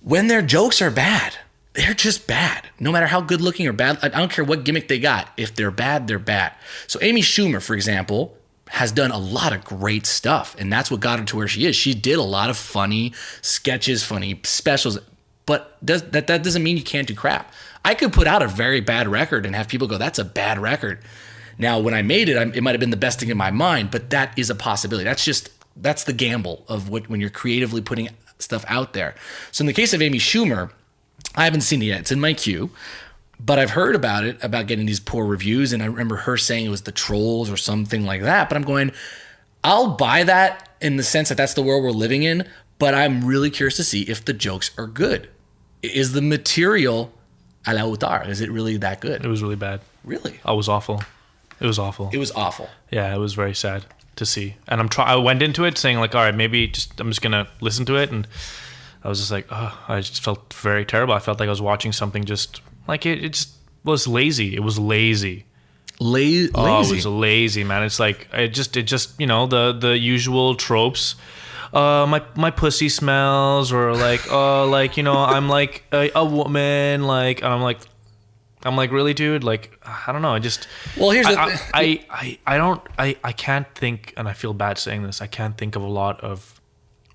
When their jokes are bad, they're just bad. No matter how good looking or bad, I don't care what gimmick they got. If they're bad, they're bad. So Amy Schumer, for example, has done a lot of great stuff, and that's what got her to where she is. She did a lot of funny sketches, funny specials, but that doesn't mean you can't do crap. I could put out a very bad record and have people go, that's a bad record. Now, when I made it, it might have been the best thing in my mind, but that is a possibility. That's the gamble of when you're creatively putting stuff out there. So in the case of Amy Schumer, I haven't seen it yet. It's in my queue, but I've heard about it, about getting these poor reviews. And I remember her saying it was the trolls or something like that. But I'm going, I'll buy that in the sense that that's the world we're living in. But I'm really curious to see if the jokes are good. Is the material à la hauteur? Is it really that good? It was really bad. Really? It was awful. It was awful. It was awful. Yeah, it was very sad to see. And I went into it saying like, all right, maybe I'm just going to listen to it. And I was just like, oh, I just felt very terrible. I felt like I was watching something just like it just was lazy. It was lazy. Lazy? Oh, it was lazy, man. It's like, it just the usual tropes. My pussy smells, or like, I'm like a woman, like, and I'm like, really, dude? Like, I don't know. Here's I can't think, and I feel bad saying this, I can't think of a lot of,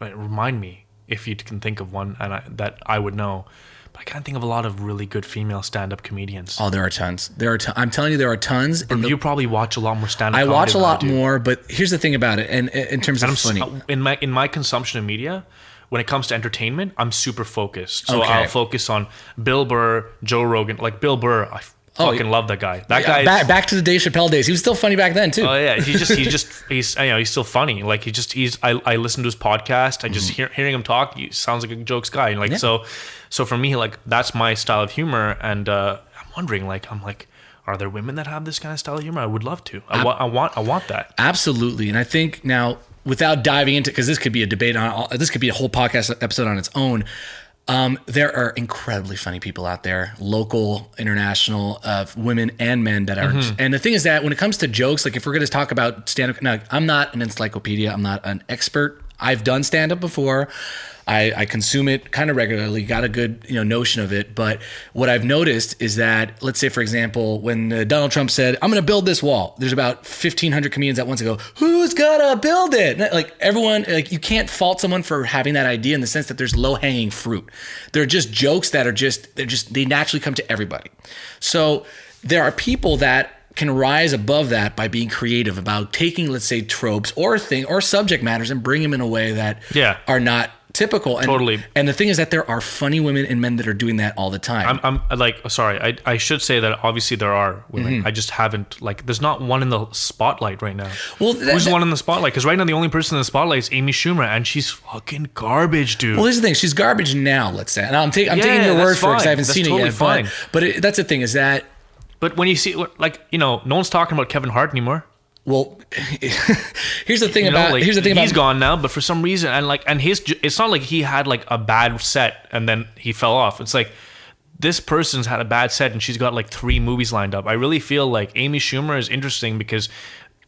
remind me if you can think of one that I would know, but I can't think of a lot of really good female stand-up comedians. Oh, there are tons. I'm telling you, there are tons. But you probably watch a lot more stand-up comedy. I watch a lot more, but here's the thing about it, and in terms of funny. In my consumption of media, when it comes to entertainment, I'm super focused. So I'll focus on Bill Burr, Joe Rogan. Like Bill Burr, I fucking love that guy. That guy. Back to the Dave Chappelle days. He was still funny back then too. Oh yeah, he's still funny. Like I listen to his podcast. I just hearing him talk. He sounds like a jokes guy. And like so for me, like that's my style of humor. And I'm wondering, are there women that have this kind of style of humor? I would love to. I want that. Absolutely. And I think now, without diving into, because this could be a debate this could be a whole podcast episode on its own. There are incredibly funny people out there, local, international, women and men that are. And the thing is that when it comes to jokes, like if we're going to talk about stand-up, now I'm not an encyclopedia. I'm not an expert. I've done stand-up before. I consume it kind of regularly, got a good notion of it. But what I've noticed is that, let's say, for example, when Donald Trump said, I'm going to build this wall, there's about 1,500 comedians at once that go, who's going to build it? Like everyone, like you can't fault someone for having that idea in the sense that there's low-hanging fruit. They're just jokes that are they naturally come to everybody. So there are people that can rise above that by being creative about taking, let's say, tropes or subject matters and bring them in a way that are not typical. And, totally. And the thing is that there are funny women and men that are doing that all the time. I'm like, sorry, I should say that obviously there are women. I just haven't, there's not one in the spotlight right now. Well, who's the one in the spotlight? Because right now the only person in the spotlight is Amy Schumer, and she's fucking garbage, dude. Well, here's the thing. She's garbage now, let's say. And I'm taking your word for it because I haven't seen it yet. But that's the thing is that. But when you see, no one's talking about Kevin Hart anymore. Well, here's the thing he's gone now, but for some reason, it's not like he had like a bad set and then he fell off. It's like this person's had a bad set and she's got like 3 movies lined up. I really feel like Amy Schumer is interesting because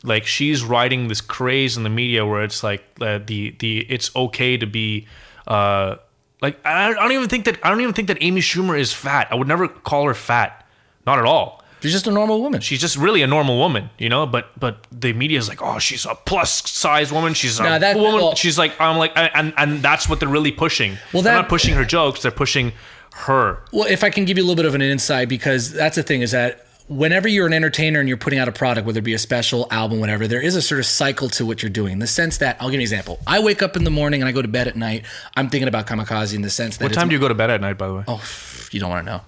like she's riding this craze in the media where it's like it's okay to be like I don't even think that Amy Schumer is fat. I would never call her fat, not at all. She's just a normal woman. She's just really a normal woman, you know. But the media is like, oh, she's a plus size woman. She's a woman. Well, she's like, I'm like, and that's what they're really pushing. Well, they're not pushing her jokes. They're pushing her. Well, if I can give you a little bit of an insight, because that's the thing is that whenever you're an entertainer and you're putting out a product, whether it be a special album, whatever, there is a sort of cycle to what you're doing. In the sense that, I'll give you an example. I wake up in the morning and I go to bed at night. I'm thinking about Kamikaze in the sense that. What time do you go to bed at night, by the way? Oh, you don't want to know.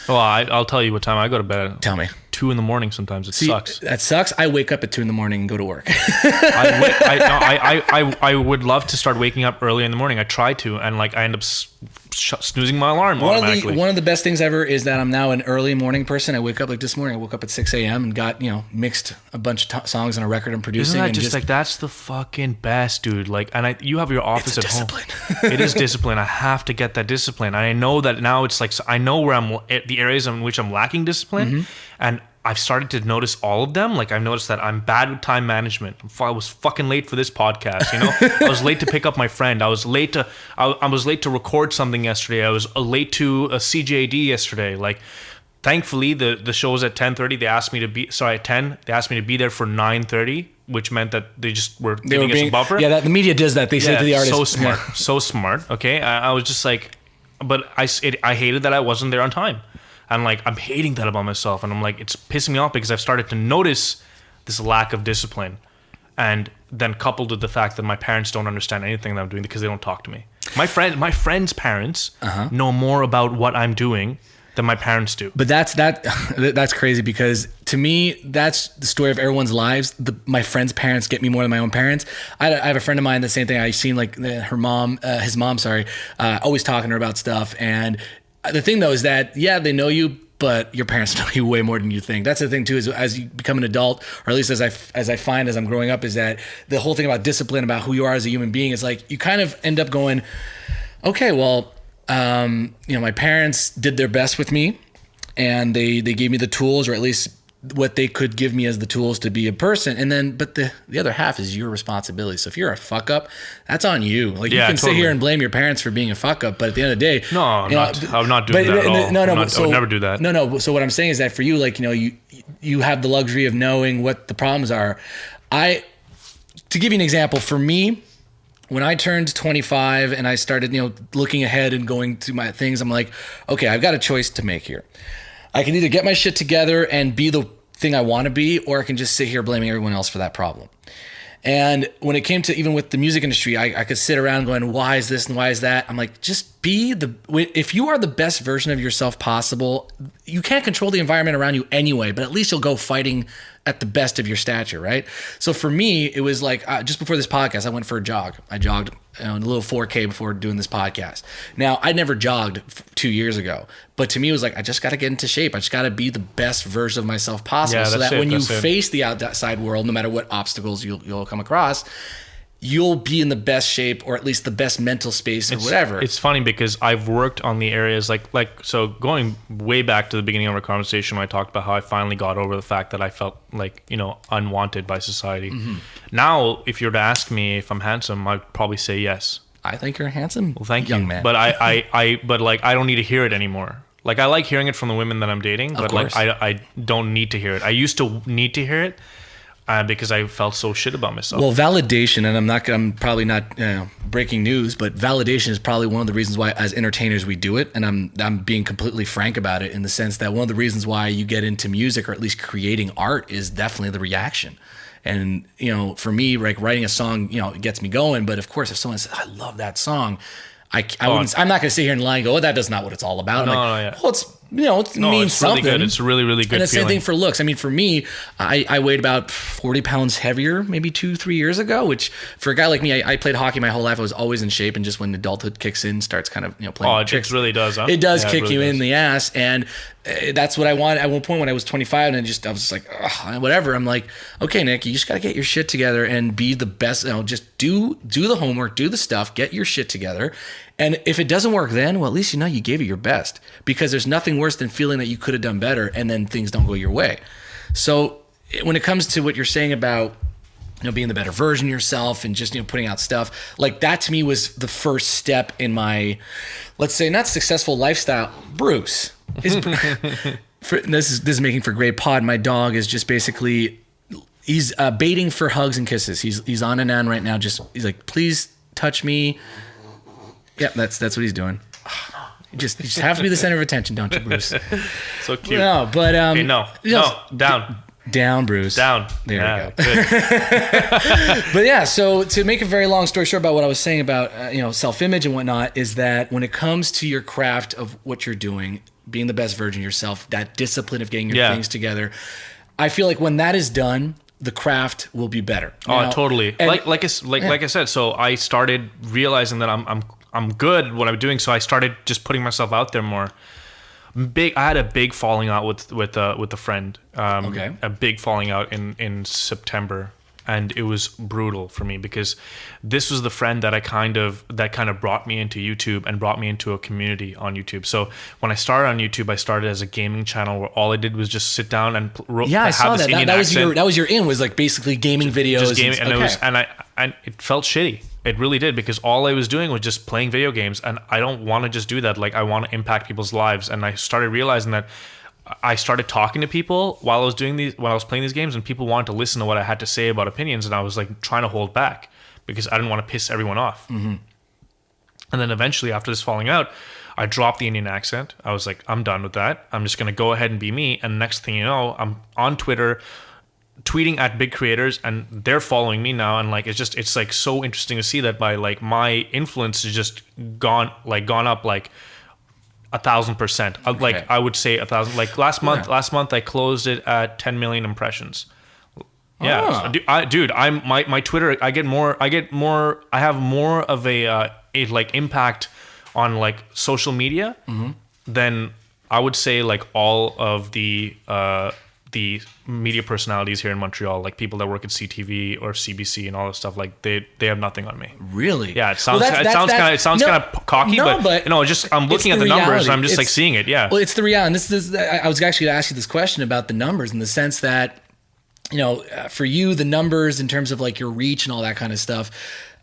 Well, I'll tell you what time I go to bed. Tell me. 2 a.m. sometimes. It sucks. That sucks. I wake up at 2 a.m. and go to work. I would love to start waking up early in the morning. I try to, and like I end up snoozing my alarm automatically. One of the best things ever is that I'm now an early morning person. I wake up like this morning. I woke up at 6 a.m. and got mixed a bunch of songs and a record I'm producing. Isn't that just like that's the fucking best, dude? Like, and you have your office at discipline. home. It is discipline. I have to get that discipline. And I know that now it's like I know where I'm the areas in which I'm lacking discipline, and I've started to notice all of them. Like I've noticed that I'm bad with time management. I was fucking late for this podcast. I was late to pick up my friend. I was late to record something yesterday. I was late to a CJD yesterday. Like, thankfully the show was at 10:30. They asked me to be at 10. They asked me to be there for 9:30, which meant that they just were giving us a buffer. Yeah, the media does that. They say to the artist, so smart, so smart. Okay, I was just like, but I hated that I wasn't there on time. And like I'm hating that about myself, and I'm like it's pissing me off because I've started to notice this lack of discipline, and then coupled with the fact that my parents don't understand anything that I'm doing because they don't talk to me. My friends' parents know more about what I'm doing than my parents do. But that's crazy because to me that's the story of everyone's lives. My friends' parents get me more than my own parents. I have a friend of mine, the same thing. I seen like his mom, always talking to her about stuff. And the thing though is that they know you, but your parents know you way more than you think. That's the thing too, is as you become an adult, or at least as I find as I'm growing up, is that the whole thing about discipline, about who you are as a human being, is like you kind of end up going, okay, well, my parents did their best with me, and they gave me the tools, or at least what they could give me as the tools to be a person. And then, but the other half is your responsibility. So if you're a fuck up, that's on you. Like you can sit here and blame your parents for being a fuck up, but at the end of the day, I would not do that at all. I would never do that. No. So what I'm saying is that for you, like, you have the luxury of knowing what the problems are. To give you an example, for me, when I turned 25 and I started, looking ahead and going to my things, I'm like, okay, I've got a choice to make here. I can either get my shit together and be the thing I want to be, or I can just sit here blaming everyone else for that problem. And when it came to, even with the music industry, I could sit around going, why is this and why is that? I'm like, just if you are the best version of yourself possible, you can't control the environment around you anyway, but at least you'll go fighting at the best of your stature, right? So for me, it was like, just before this podcast, I went for a jog. I jogged a little 4K before doing this podcast. Now, I never jogged 2 years ago, but to me, it was like, I just got to get into shape. I just got to be the best version of myself possible, so that when you face the outside world, no matter what obstacles you'll come across, you'll be in the best shape, or at least the best mental space, or whatever. It's funny because I've worked on the areas so going way back to the beginning of our conversation when I talked about how I finally got over the fact that I felt like, unwanted by society. Mm-hmm. Now, if you were to ask me if I'm handsome, I'd probably say yes. I think you're handsome. Well, thank young you. Man. But I don't need to hear it anymore. Like I like hearing it from the women that I'm dating, but like I don't need to hear it. I used to need to hear it. Because I felt so shit about myself. Well, validation, and I'm probably not breaking news, but validation is probably one of the reasons why, as entertainers, we do it. And I'm being completely frank about it, in the sense that one of the reasons why you get into music, or at least creating art, is definitely the reaction. And for me, like writing a song, it gets me going. But of course, if someone says, "I love that song," I'm not going to sit here and lie and go, "Oh, that is not what it's all about." Well, it No, means it's really something. good. It's a really, really good And the same feeling. thing for looks. I mean, for me, I weighed about 40 pounds heavier maybe 2-3 years ago, which for a guy like me, I played hockey my whole life. I was always in shape. And just when adulthood kicks in, starts kind of, playing Oh, tricks. it really does, huh? It does Yeah, kick really you in does. the ass. And that's what I wanted at one point when I was 25. And I was just like, ugh, whatever. I'm like, okay, Nick, you just got to get your shit together and be the best. Just do the homework, do the stuff, get your shit together. And if it doesn't work then, well, at least you gave it your best, because there's nothing worse than feeling that you could have done better and then things don't go your way. So when it comes to what you're saying about being the better version of yourself and just putting out stuff like that, to me was the first step in my, let's say, not successful lifestyle. Bruce is this is making for great pod. My dog is just basically he's baiting for hugs and kisses. He's on Annand right now. He's like, please touch me. Yeah, that's what he's doing. You just have to be the center of attention, don't you, Bruce? So cute. No, but Okay, no, down. Down, Bruce. Down. There Yeah, we go. Good. But yeah, so to make a very long story short about what I was saying about self-image and whatnot, is that when it comes to your craft of what you're doing, being the best version of yourself, that discipline of getting your things together, I feel like when that is done, the craft will be better. Oh, totally. And, Like I said, so I started realizing that I'm good at what I'm doing, so I started just putting myself out there more. I had a big falling out with a friend. Okay. A big falling out in September, and it was brutal for me because this was the friend that kind of brought me into YouTube and brought me into a community on YouTube. So when I started on YouTube, I started as a gaming channel where all I did was just sit down and I saw that. That was your in, was like basically gaming videos. Just gaming, and okay. it felt shitty. It really did, because all I was doing was just playing video games, and I don't want to just do that. Like, I want to impact people's lives, and I started realizing that I started talking to people while I was playing these games, and people wanted to listen to what I had to say about opinions, and I was like trying to hold back because I didn't want to piss everyone off. Mm-hmm. And then eventually, after this falling out, I dropped the Indian accent. I was like, I'm done with that. I'm just gonna go ahead and be me. And next thing you know, I'm on Twitter, tweeting at big creators, and they're following me now, and like it's like so interesting to see that my influence has just gone up like 1,000%. Like I would say 1,000. Like last month I closed it at 10 million impressions. Yeah, my Twitter, I have more of a impact on like social media than I would say like all of the media personalities here in Montreal, like people that work at CTV or CBC and all this stuff, like they have nothing on me. Really? Yeah, it sounds kind of cocky, but I'm looking at the numbers and I'm just like seeing it. Yeah. Well, it's the reality. I was actually going to ask you this question about the numbers, in the sense that, for you, the numbers in terms of like your reach and all that kind of stuff.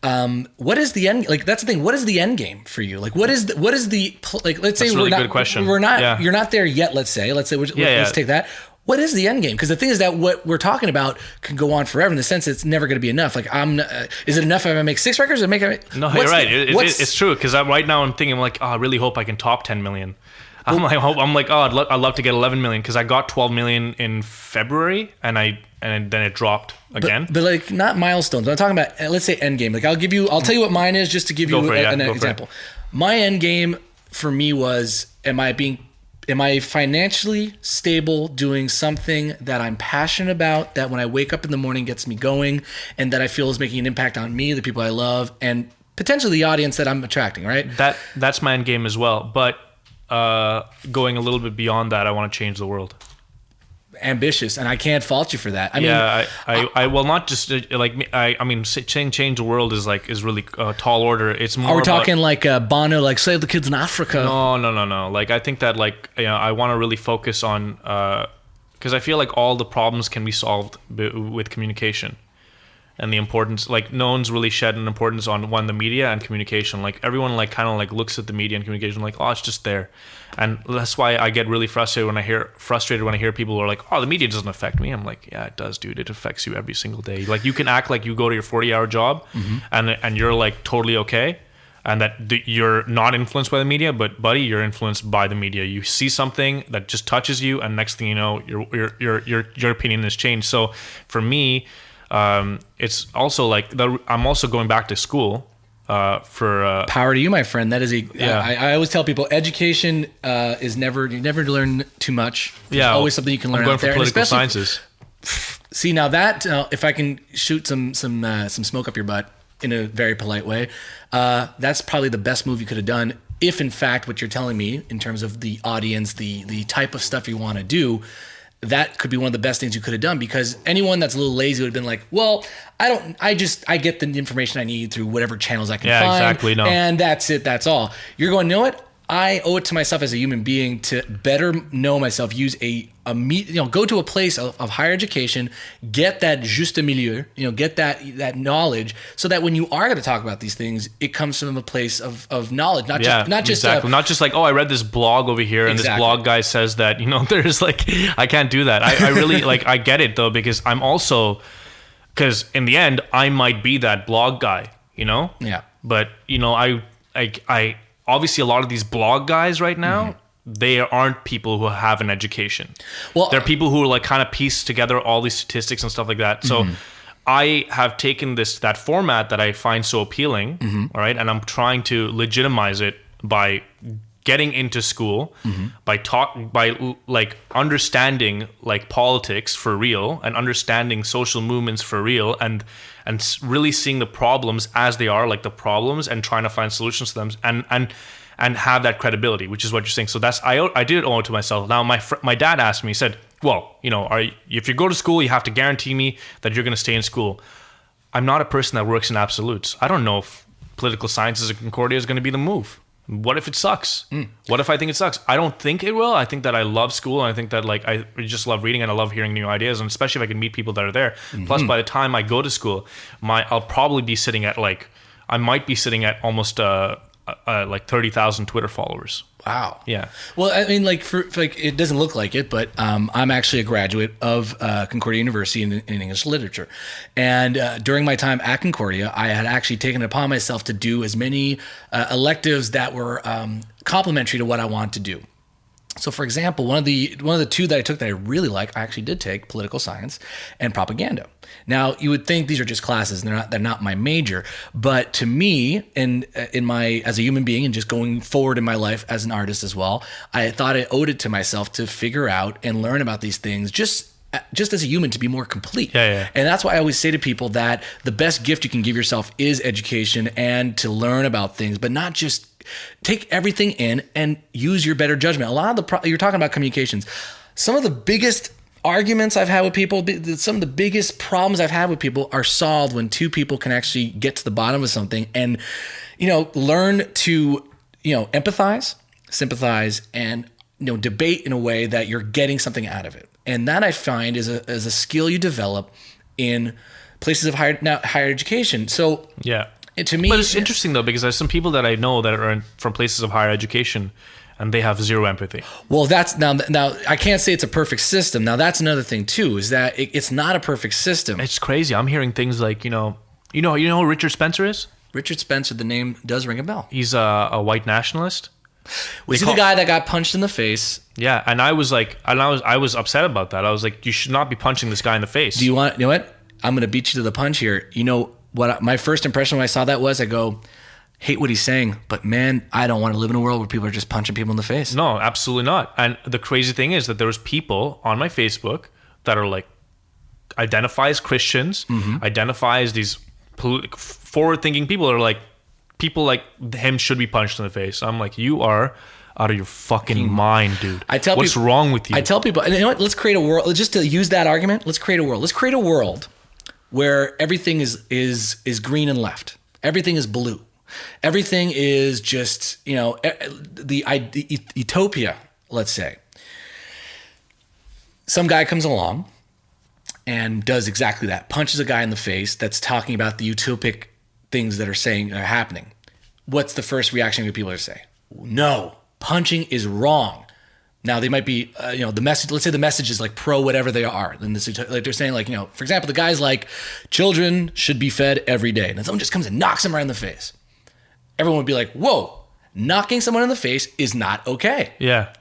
What is the end? Like, that's the thing. What is the end game for you? Like, let's say That's a really good question. You're not there yet. Let's take that. What is the end game? Because the thing is that what we're talking about can go on forever, in the sense that it's never going to be enough. Like, is it enough if I make 6 records? No, you're right. It's true, because right now I'm thinking, like, I really hope I can top 10 million. I'm like, I'd love to get 11 million, because I got 12 million in February, and then it dropped again. But like, not milestones. I'm talking about, let's say, end game. Like, I'll tell you what mine is, just to give you an example. My end game for me was, am I financially stable, doing something that I'm passionate about, that when I wake up in the morning gets me going, and that I feel is making an impact on me, the people I love, and potentially the audience that I'm attracting, right? That's my end game as well. But going a little bit beyond that, I want to change the world. Ambitious, and I can't fault you for that. I will not just saying change the world is really a tall order. It's more. Are we talking like Bono, like save the kids in Africa? No. Like, I think that I want to really focus on, because I feel like all the problems can be solved with communication, and the importance, like, no one's really shed an importance on the media and communication. Like, everyone kind of looks at the media and communication like, oh, it's just there. And that's why I get really frustrated when I hear people who are like, oh, the media doesn't affect me. I'm like, yeah, it does, dude. It affects you every single day. Like, you can act like you go to your 40-hour job and you're like totally okay, and that you're not influenced by the media, but buddy, you're influenced by the media. You see something that just touches you, and next thing you know, your opinion has changed. So for me, it's also like I'm also going back to school. for power to you, my friend. That is Yeah. I always tell people education is never, you never learn too much. There's yeah, always something you can learn I'm going out there. for political And especially- sciences. See, now that if I can shoot some smoke up your butt in a very polite way, that's probably the best move you could have done. If in fact what you're telling me in terms of the audience, the type of stuff you want to do, that could be one of the best things you could have done, because anyone that's a little lazy would have been like, well, I get the information I need through whatever channels I can find. Exactly. No. And that's it. That's all. You're going, you know what? I owe it to myself as a human being to better know myself, use go to a place of higher education, get that juste milieu, get that knowledge, so that when you are going to talk about these things, it comes from a place of knowledge, not just not just like, oh, I read this blog over here and this blog guy says that, there's like, I can't do that. I really like, I get it though, because I'm also, because in the end, I might be that blog guy, Yeah. But, I obviously a lot of these blog guys right now, they aren't people who have an education. Well, they're people who are like kind of piece together all these statistics and stuff like that. So I have taken that format that I find so appealing, all right, and I'm trying to legitimize it by getting into school, by like understanding like politics for real and understanding social movements for real, and really seeing the problems as they are, like the problems, and trying to find solutions to them, and have that credibility, which is what you're saying. So I did owe it to myself. Now my dad asked me, he said, well, if you go to school, you have to guarantee me that you're going to stay in school. I'm not a person that works in absolutes. I don't know if political sciences at Concordia is going to be the move. What if it sucks? What if I think it sucks? I don't think it will. I think that I love school, and I think that like I just love reading and I love hearing new ideas, and especially if I can meet people that are there. Plus, by the time I go to school, I'll probably be sitting at I might be sitting at almost like 30,000 Twitter followers. Wow. Yeah. Well, I mean, it doesn't look like it, but I'm actually a graduate of Concordia University in English literature. And during my time at Concordia, I had actually taken it upon myself to do as many electives that were complementary to what I wanted to do. So, for example, one of the two that I took that I really like, I actually did take political science and propaganda. Now, you would think these are just classes, and they're not my major, but to me, and as a human being, and just going forward in my life as an artist as well, I thought I owed it to myself to figure out and learn about these things just as a human, to be more complete. Yeah. And that's why I always say to people that the best gift you can give yourself is education, and to learn about things, but not just take everything in and use your better judgment. A lot of you're talking about communications. Some of the biggest arguments I've had with people, some of the biggest problems I've had with people are solved when two people can actually get to the bottom of something and, learn to, empathize, sympathize, and, debate in a way that you're getting something out of it. And that I find is a skill you develop in places of higher education. So yeah. To me, but it's interesting though, because there's some people that I know that are from places of higher education, and they have zero empathy. Well, that's now I can't say it's a perfect system. Now that's another thing too, is that it's not a perfect system. It's crazy. I'm hearing things like, you know who Richard Spencer is? Richard Spencer, the name does ring a bell. He's a white nationalist. Was he the guy that got punched in the face? Yeah, and I was like, I was upset about that. I was like, you should not be punching this guy in the face. You know what? I'm going to beat you to the punch here. What my first impression when I saw that was, I go, hate what he's saying, but man, I don't want to live in a world where people are just punching people in the face. No, absolutely not. And the crazy thing is that there was people on my Facebook that are like, identify as Christians, identify as these forward-thinking people that are like, people like him should be punched in the face. I'm like, you are out of your fucking mind, dude. What's wrong with you? I tell people, and you know what? Let's create a world. Just to use that argument, let's create a world. Let's create a world where everything is green and left. Everything is blue. Everything is just, the utopia, let's say. Some guy comes along and does exactly that. Punches a guy in the face that's talking about the utopic things that are happening. What's the first reaction that people are say? No, punching is wrong. Now they might be, the message. Let's say the message is like pro whatever they are. Then like they're saying, like, for example, the guy's like, children should be fed every day, and then someone just comes and knocks him right in the face. Everyone would be like, whoa, knocking someone in the face is not okay. Yeah.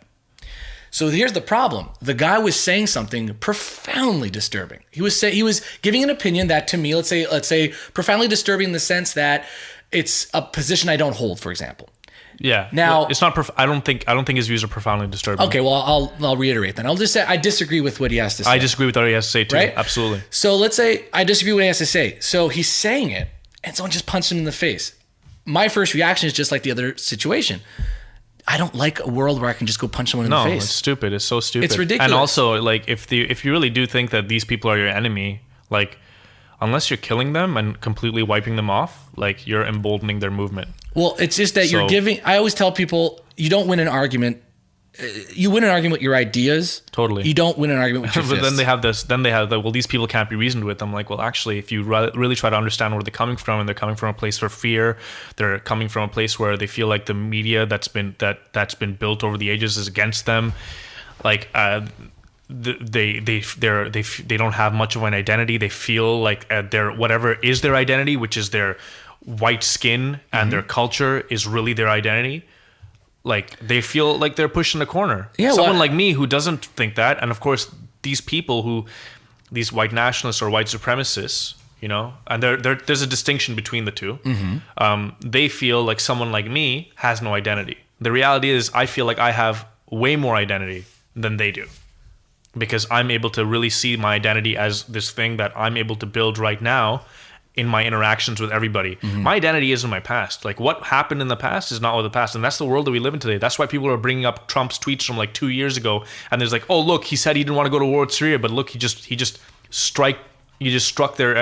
So here's the problem. The guy was saying something profoundly disturbing. He was giving an opinion that, to me, let's say profoundly disturbing in the sense that it's a position I don't hold, for example. Yeah. Now, it's not. I don't think his views are profoundly disturbing. Okay, well, I'll reiterate then. I'll just say I disagree with what he has to say. I disagree with what he has to say too. Right? Absolutely. So let's say I disagree with what he has to say. So he's saying it, and someone just punched him in the face. My first reaction is just like the other situation. I don't like a world where I can just go punch someone in the face. No, it's stupid. It's so stupid. It's ridiculous. And also, like, if you really do think that these people are your enemy, like, unless you're killing them and completely wiping them off, like, you're emboldening their movement. Well, it's just that you're giving. I always tell people, you don't win an argument. You win an argument with your ideas. Totally. You don't win an argument with your fists. But then they have this. Then they have the, well, these people can't be reasoned with. I'm like, well, actually, if you really try to understand where they're coming from, and they're coming from a place for fear, they're coming from a place where they feel like the media that's been built over the ages is against them. Like, they don't have much of an identity. They feel like their whatever is their identity, which is their white skin and their culture, is really their identity. Like, they feel like they're pushed in a corner. Yeah, someone like me who doesn't think that, and of course these people these white nationalists or white supremacists, you know, and there's a distinction between the two. They feel like someone like me has no identity. The reality is, I feel like I have way more identity than they do, because I'm able to really see my identity as this thing that I'm able to build right now in my interactions with everybody. My identity isn't my past. Like, what happened in the past is not what the past, and that's the world that we live in today. That's why people are bringing up Trump's tweets from like 2 years ago, and there's like, oh, look, he said he didn't want to go to war with Syria, but look, he just struck their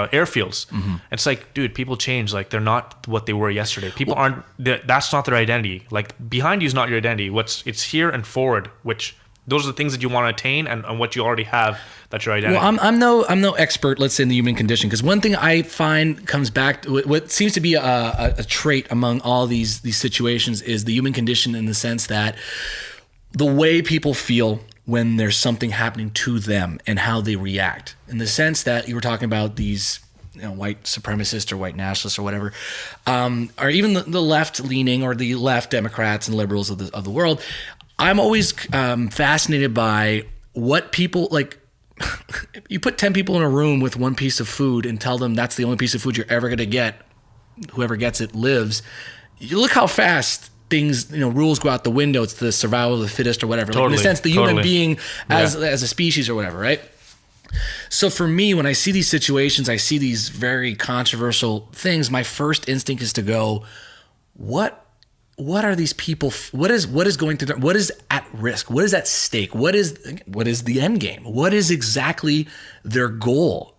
airfields. It's like, dude, people change. Like, they're not what they were yesterday. People aren't. That's not their identity. Like, behind you is not your identity. It's here and forward, which those are the things that you want to attain, and what you already have. That's your identity. Well, I'm no expert, let's say, in the human condition, because one thing I find comes back to what seems to be a trait among all these situations is the human condition, in the sense that the way people feel when there's something happening to them and how they react. In the sense that you were talking about these, you know, white supremacists or white nationalists or whatever, or even the left leaning or the left Democrats and liberals of the world. I'm always fascinated by what people like. You put 10 people in a room with one piece of food and tell them that's the only piece of food you're ever going to get. Whoever gets it lives. You look how fast things, rules go out the window. It's the survival of the fittest or whatever. Totally, like in a sense, the human being as a species or whatever, right? So for me, when I see these situations, I see these very controversial things, my first instinct is to go, what are these people? What is going through? What is at risk? What is at stake? What is the end game? What is exactly their goal?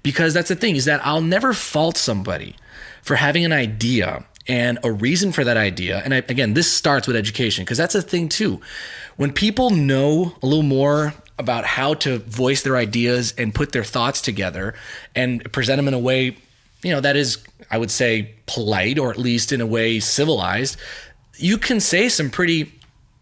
Because that's the thing, is that I'll never fault somebody for having an idea and a reason for that idea. And again, this starts with education, because that's a thing too. When people know a little more about how to voice their ideas and put their thoughts together and present them in a way, that is, I would say, polite, or at least in a way civilized, you can say some pretty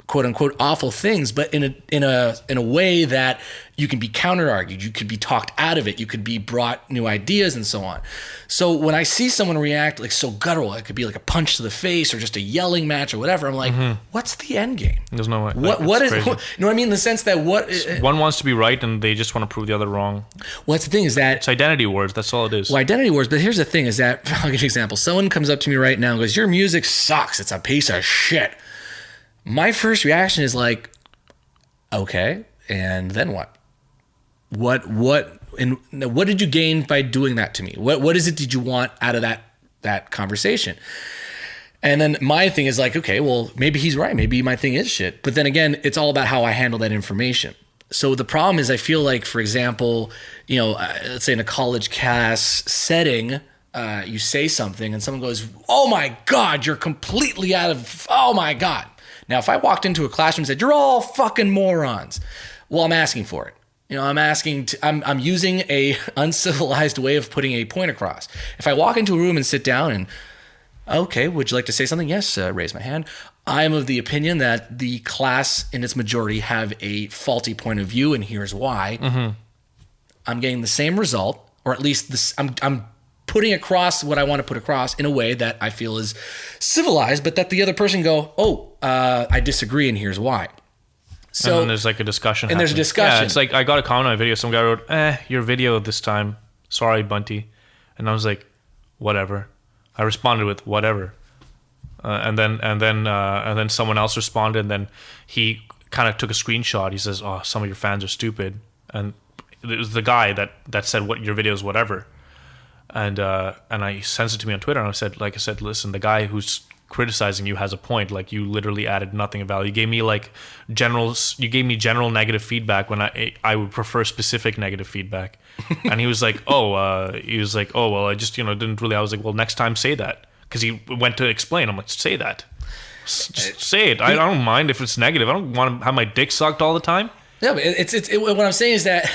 quote unquote awful things, but in a way that you can be counter argued, you could be talked out of it, you could be brought new ideas and so on. So when I see someone react like so guttural, it could be like a punch to the face or just a yelling match or whatever, I'm like, what's the end game? There's no way. What is, you know what I mean? In the sense that one wants to be right and they just want to prove the other wrong. Well, that's the thing, is that it's identity wars. That's all it is. Well, identity wars. But here's the thing, is that I'll give you an example. Someone comes up to me right now and goes, "Your music sucks. It's a piece of shit." My first reaction is like, okay, and then what? What did you gain by doing that to me? What is it did you want out of that conversation? And then my thing is like, okay, well, maybe he's right. Maybe my thing is shit. But then again, it's all about how I handle that information. So the problem is, I feel like, for example, let's say in a college class setting, you say something and someone goes, "Oh my God, you're completely oh my God." Now, if I walked into a classroom and said, "You're all fucking morons," well, I'm asking for it. I'm using a uncivilized way of putting a point across. If I walk into a room and sit down and, "Okay, would you like to say something?" "Yes," raise my hand. I'm of the opinion that the class in its majority have a faulty point of view, and here's why. I'm getting the same result, or at least I'm putting across what I want to put across in a way that I feel is civilized, but that the other person go, "Oh, I disagree, and here's why." So and then there's like a discussion. And there's a discussion. Yeah, it's like, I got a comment on a video. Some guy wrote, "Your video this time. Sorry, Bunty." And I was like, whatever. I responded with whatever. And then someone else responded, and then he kind of took a screenshot. He says, "Oh, some of your fans are stupid," and it was the guy that said, "What your videos, whatever." And I sent it to me on Twitter, and I said, listen, the guy who's criticizing you has a point. Like, you literally added nothing of value. You gave me general negative feedback when I would prefer specific negative feedback. And he was like, well, I just didn't really. I was like, well, next time say that. Because he went to explain. I'm like, say that. Just say it. I don't mind if it's negative. I don't want to have my dick sucked all the time. Yeah, but what I'm saying is that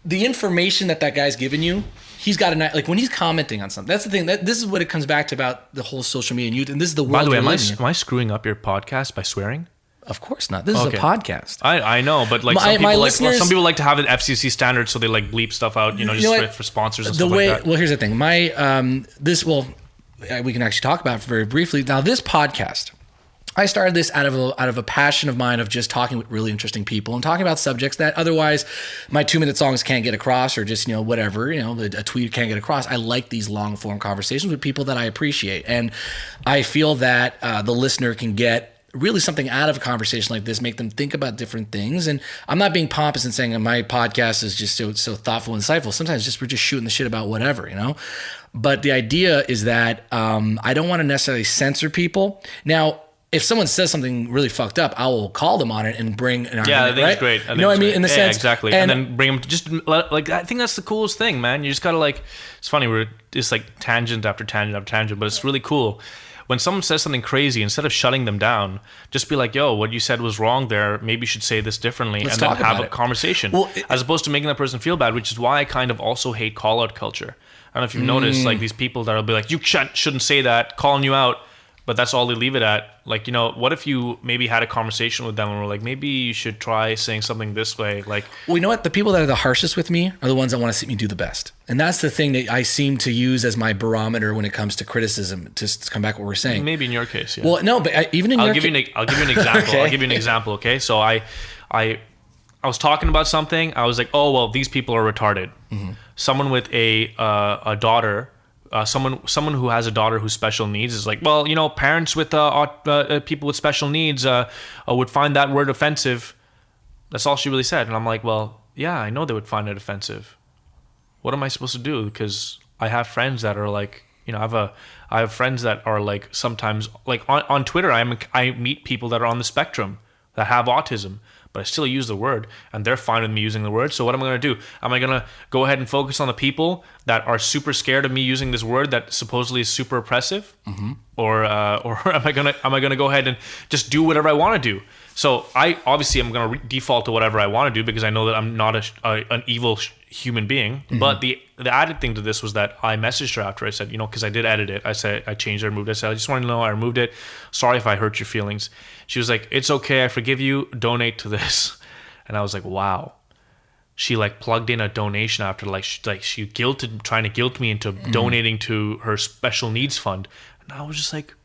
the information that guy's given you, he's got like when he's commenting on something. That's the thing. This is what it comes back to about the whole social media and youth. And this is the world. By the way, am I screwing up your podcast by swearing? Of course not. This is a podcast. I know, but like some people like to have an FCC standard, so they like bleep stuff out. For sponsors and stuff like that. Well, here's the thing. We can actually talk about it very briefly. Now, this podcast, I started this out of a passion of mine of just talking with really interesting people and talking about subjects that otherwise my 2-minute songs can't get across, or just, whatever, a tweet can't get across. I like these long form conversations with people that I appreciate. And I feel that the listener can get really something out of a conversation like this, make them think about different things. And I'm not being pompous and saying my podcast is just so thoughtful and insightful. Sometimes we're just shooting the shit about whatever, But the idea is that I don't want to necessarily censor people. Now, if someone says something really fucked up, I will call them on it and bring an argument. Yeah, I think it's great. You know what I mean? In the sense, exactly. And then bring them. I think that's the coolest thing, man. You just gotta it's funny. It's like tangent after tangent after tangent, but it's really cool. When someone says something crazy, instead of shutting them down, just be like, yo, what you said was wrong there. Maybe you should say this differently. And then have a conversation. As opposed to making that person feel bad, which is why I kind of also hate call-out culture. I don't know if you've noticed, like, these people that will be like, you shouldn't say that, calling you out. But that's all they leave it at. Like, what if you maybe had a conversation with them and were like, maybe you should try saying something this way? Like, well, you know what? The people that are the harshest with me are the ones that want to see me do the best. And that's the thing that I seem to use as my barometer when it comes to criticism, to come back to what we're saying. Maybe in your case, yeah. Well, no, but even in your case. I'll give you an example. Okay. I'll give you an example, okay? So I was talking about something. I was like, oh, well, these people are retarded. Mm-hmm. Someone with a daughter... someone who has a daughter who's special needs is like, well, parents with people with special needs would find that word offensive. That's all she really said. And I'm like, well, yeah, I know they would find it offensive. What am I supposed to do? Because I have friends that are like, I have friends that are like, sometimes like on Twitter, I meet people that are on the spectrum that have autism, but I still use the word, and they're fine with me using the word. So what am I going to do? Am I going to go ahead and focus on the people that are super scared of me using this word that supposedly is super oppressive, or am I going to go ahead and just do whatever I want to do? So I obviously am going to default to whatever I want to do because I know that I'm not an evil human being. Mm-hmm. But the added thing to this was that I messaged her after. I said, because I did edit it. I said I changed it, removed it. I said, I just want to know I removed it. Sorry if I hurt your feelings. She was like, it's okay. I forgive you. Donate to this. And I was like, wow. She like plugged in a donation after she trying to guilt me into donating to her special needs fund. And I was just like,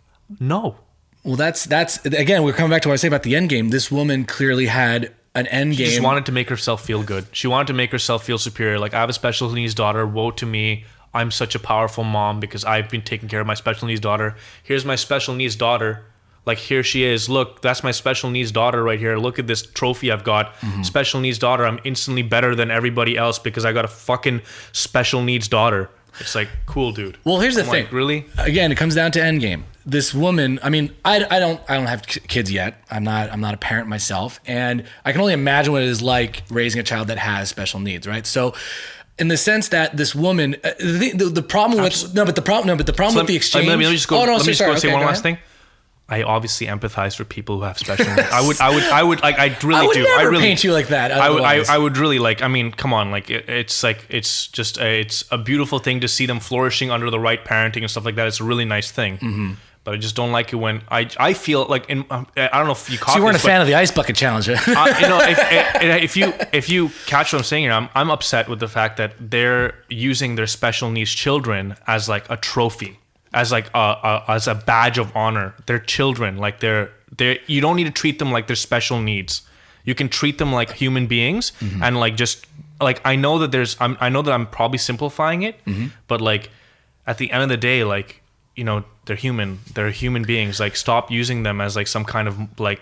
no. Well, that's again, we're coming back to what I say about the end game. This woman clearly had an end game. She just wanted to make herself feel good. She wanted to make herself feel superior. Like, I have a special needs daughter. Woe to me. I'm such a powerful mom because I've been taking care of my special needs daughter. Here's my special needs daughter. Like, here she is. Look, that's my special needs daughter right here. Look at this trophy I've got. Mm-hmm. Special needs daughter. I'm instantly better than everybody else because I got a fucking special needs daughter. It's like, cool, dude. Well, here's the thing. Like, really? Again, it comes down to endgame. This woman, I mean, I don't have kids yet. I'm not a parent myself, and I can only imagine what it is like raising a child that has special needs, right? So, in the sense that this woman, the problem with with the exchange. Let me just go. Let me just go say one last thing. I obviously empathize for people who have special needs. I would like, I really do. I really paint you like that. I would really like, I mean, come on. Like, it's a beautiful thing to see them flourishing under the right parenting and stuff like that. It's a really nice thing. Mm-hmm. But I just don't like it when I feel like, I don't know if you caught so you weren't a fan of the ice bucket challenge. If you catch what I'm saying here, I'm upset with the fact that they're using their special needs children as like a trophy. As like as a badge of honor. They're children. Like they're you don't need to treat them like they're special needs. You can treat them like human beings. Mm-hmm. And like, just like, I know that I'm probably simplifying it, mm-hmm. but like, at the end of the day, like, you know, they're human beings. Like, stop using them as like some kind of like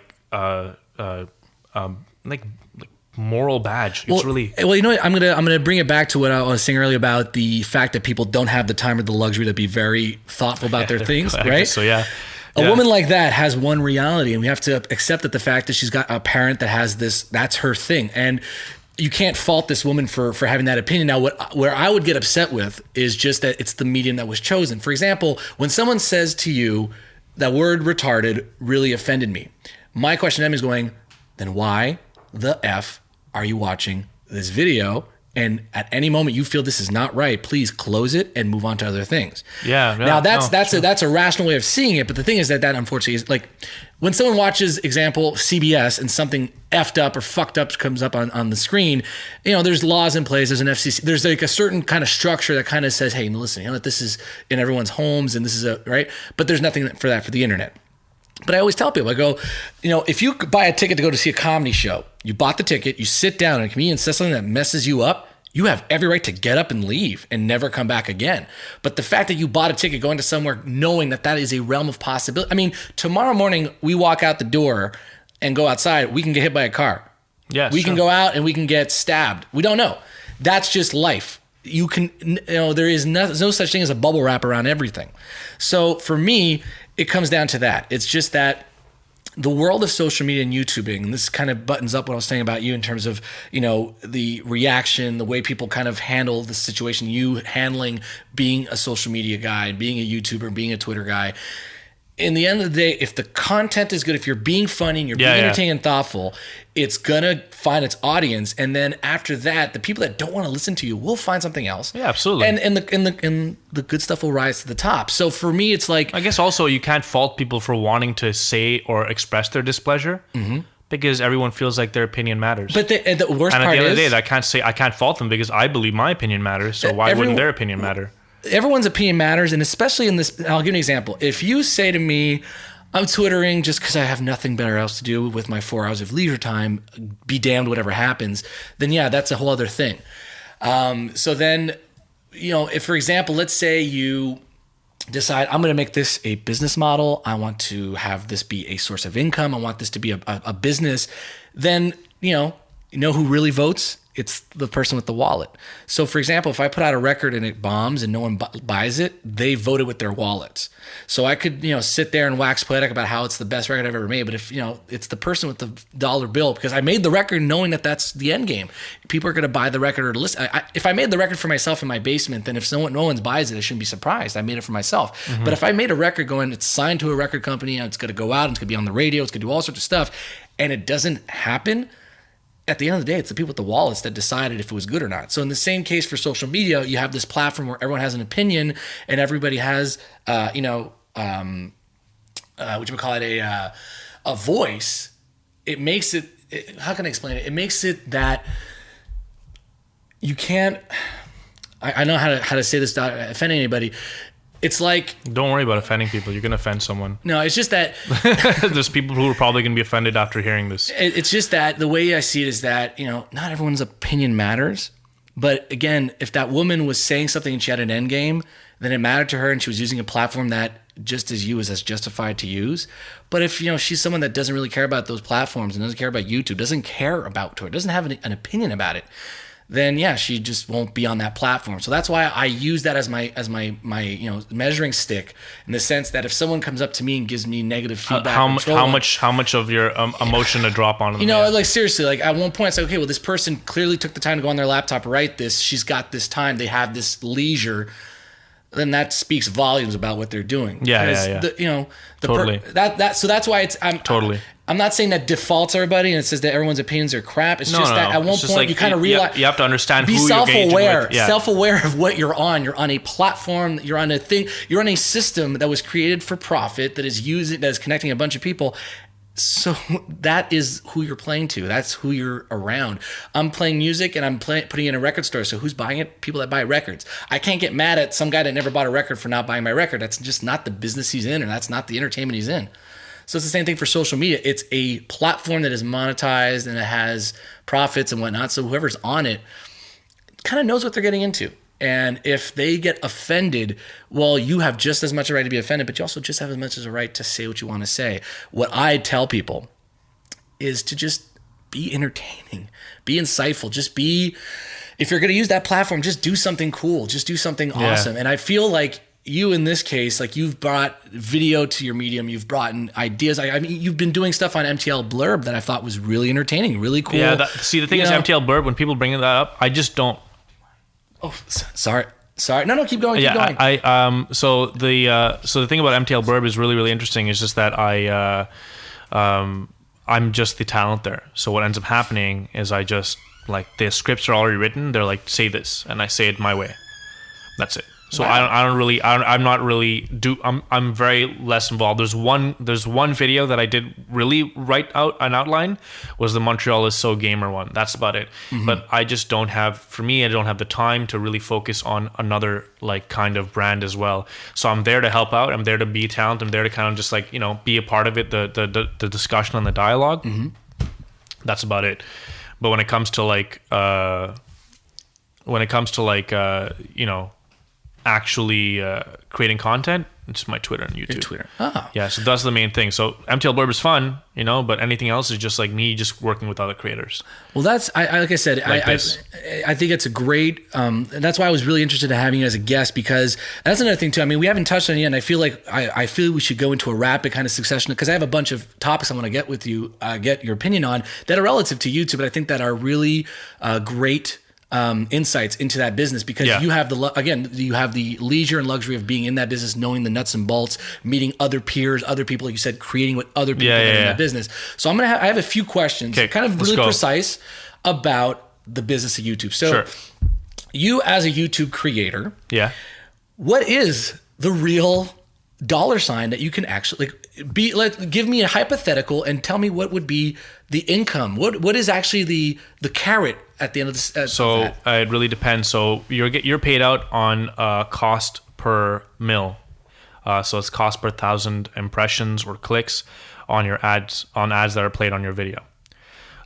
moral badge. It's really well. You know what? I'm gonna bring it back to what I was saying earlier about the fact that people don't have the time or the luxury to be very thoughtful about their things, right? So yeah. A woman like that has one reality, and we have to accept that the fact that she's got a parent that has this, that's her thing. And you can't fault this woman for having that opinion. Now, where I would get upset with is just that it's the medium that was chosen. For example, when someone says to you, that word retarded really offended me. My question to them is going, then why the F are you watching this video? And at any moment you feel this is not right, please close it and move on to other things. Yeah. Now that's a rational way of seeing it, but the thing is that unfortunately is like when someone watches, example, CBS and something effed up or fucked up comes up on the screen, you know, there's laws in place, there's an FCC, there's like a certain kind of structure that kind of says, hey, listen, you know, this is in everyone's homes and this is right, but there's nothing for that for the internet. But I always tell people, I go, you know, if you buy a ticket to go to see a comedy show, you bought the ticket, you sit down and a comedian says something that messes you up, you have every right to get up and leave and never come back again. But the fact that you bought a ticket going to somewhere knowing that that is a realm of possibility. I mean, tomorrow morning we walk out the door and go outside, we can get hit by a car. Yes, we can go out and we can get stabbed. We don't know. That's just life. You can, you know, there is no such thing as a bubble wrap around everything. So for me, it comes down to that. It's just that the world of social media and YouTubing, and this kind of buttons up what I was saying about you in terms of, you know, the reaction, the way people kind of handle the situation, you handling being a social media guy, being a YouTuber, being a Twitter guy. In the end of the day, if the content is good, if you're being funny and you're being entertaining and thoughtful, it's gonna find its audience. And then after that, the people that don't want to listen to you will find something else. Yeah, absolutely. And the good stuff will rise to the top. So for me, it's like, I guess also you can't fault people for wanting to say or express their displeasure. Mm-hmm. Because everyone feels like their opinion matters. But the worst part is, and at the end of the day, I can't fault them because I believe my opinion matters. So why wouldn't their opinion matter? Everyone's opinion matters, and especially in this, I'll give you an example. If you say to me, I'm Twittering just because I have nothing better else to do with my 4 hours of leisure time, be damned whatever happens, then yeah, that's a whole other thing. So then, you know, if, for example, let's say you decide, I'm going to make this a business model, I want to have this be a source of income, I want this to be a business, then, you know who really votes? It's the person with the wallet. So for example, if I put out a record and it bombs and no one buys it, they voted with their wallets. So I could, you know, sit there and wax poetic about how it's the best record I've ever made. But if, you know, it's the person with the dollar bill, because I made the record knowing that that's the end game. People are going to buy the record or listen. If I made the record for myself in my basement, then if no one buys it, I shouldn't be surprised. I made it for myself. Mm-hmm. But if I made a record going, it's signed to a record company and it's going to go out and it's going to be on the radio, it's going to do all sorts of stuff, and it doesn't happen, at the end of the day, it's the people with the wallets that decided if it was good or not. So in the same case for social media, you have this platform where everyone has an opinion and everybody has, a voice. It makes it, how can I explain it? It makes it that you can't, I know how to say this without offending anybody. It's like, don't worry about offending people. You're going to offend someone. No, it's just that there's people who are probably going to be offended after hearing this. It's just that the way I see it is that, you know, not everyone's opinion matters. But again, if that woman was saying something and she had an end game, then it mattered to her and she was using a platform that just as you was as justified to use. But if, you know, she's someone that doesn't really care about those platforms and doesn't care about YouTube, doesn't care about Twitter, doesn't have an opinion about it, then yeah, she just won't be on that platform. So that's why I use that as my you know, measuring stick, in the sense that if someone comes up to me and gives me negative feedback, how much of your emotion to drop on them? You know, like seriously, like at one point I said, okay, well, this person clearly took the time to go on their laptop, write this. She's got this time. They have this leisure. Then that speaks volumes about what they're doing. Yeah. Totally. So that's why it's I'm not saying that defaults everybody and it says that everyone's opinions are crap. It's just that at one point like, you kind of realize you have to understand who you're self-aware, with. Yeah. self-aware of what you're on. You're on a platform. You're on a thing. You're on a system that was created for profit, that is connecting a bunch of people. So that is who you're playing to. That's who you're around. I'm playing music and I'm putting it in a record store. So who's buying it? People that buy records. I can't get mad at some guy that never bought a record for not buying my record. That's just not the business he's in, or that's not the entertainment he's in. So it's the same thing for social media. It's a platform that is monetized and it has profits and whatnot. So whoever's on it kind of knows what they're getting into. And if they get offended, well, you have just as much a right to be offended, but you also just have as much as a right to say what you want to say. What I tell people is to just be entertaining, be insightful, just be, if you're going to use that platform, just do something cool, just do something awesome. And I feel like you, in this case, like you've brought video to your medium, you've brought in ideas. I mean, you've been doing stuff on MTL Blurb that I thought was really entertaining, really cool. Yeah, see, the thing is, MTL Blurb, when people bring that up, I just don't. Oh, sorry. No, keep going. Keep going. So the thing about MTL Blurb is really, really interesting. Is just that I'm just the talent there. So what ends up happening is I just, like, the scripts are already written. They're like, say this, and I say it my way. That's it. So wow. I'm very less involved. There's one video that I did really write out an outline, was the Montreal is so gamer one. That's about it. Mm-hmm. But I just don't have the time to really focus on another, like, kind of brand as well. So I'm there to help out. I'm there to be talent. I'm there to kind of just, like, be a part of it, the discussion and the dialogue. Mm-hmm. That's about it. But when it comes to actually creating content, it's my Twitter and YouTube. Your Twitter. Oh. Yeah, so that's the main thing. So MTL Blurb is fun, but anything else is just like me just working with other creators. Well, that's, like I said, I think it's a great, and that's why I was really interested in having you as a guest, because that's another thing too. I mean, we haven't touched on it yet, and I feel like I feel we should go into a rapid kind of succession, because I have a bunch of topics I want to get with you, get your opinion on, that are relative to YouTube, but I think that are really great insights into that business, because you have you have the leisure and luxury of being in that business, knowing the nuts and bolts, meeting other peers, other people, like you said, creating with other people in that business. So I have a few questions, kind of really precise about the business of YouTube. So you as a YouTube creator, what is the real dollar sign that you can actually give me a hypothetical and tell me what would be the income? What is actually the carrot at the end of this? It really depends. So you're paid out on cost per mil. So it's cost per 1,000 impressions or clicks on your ads that are played on your video.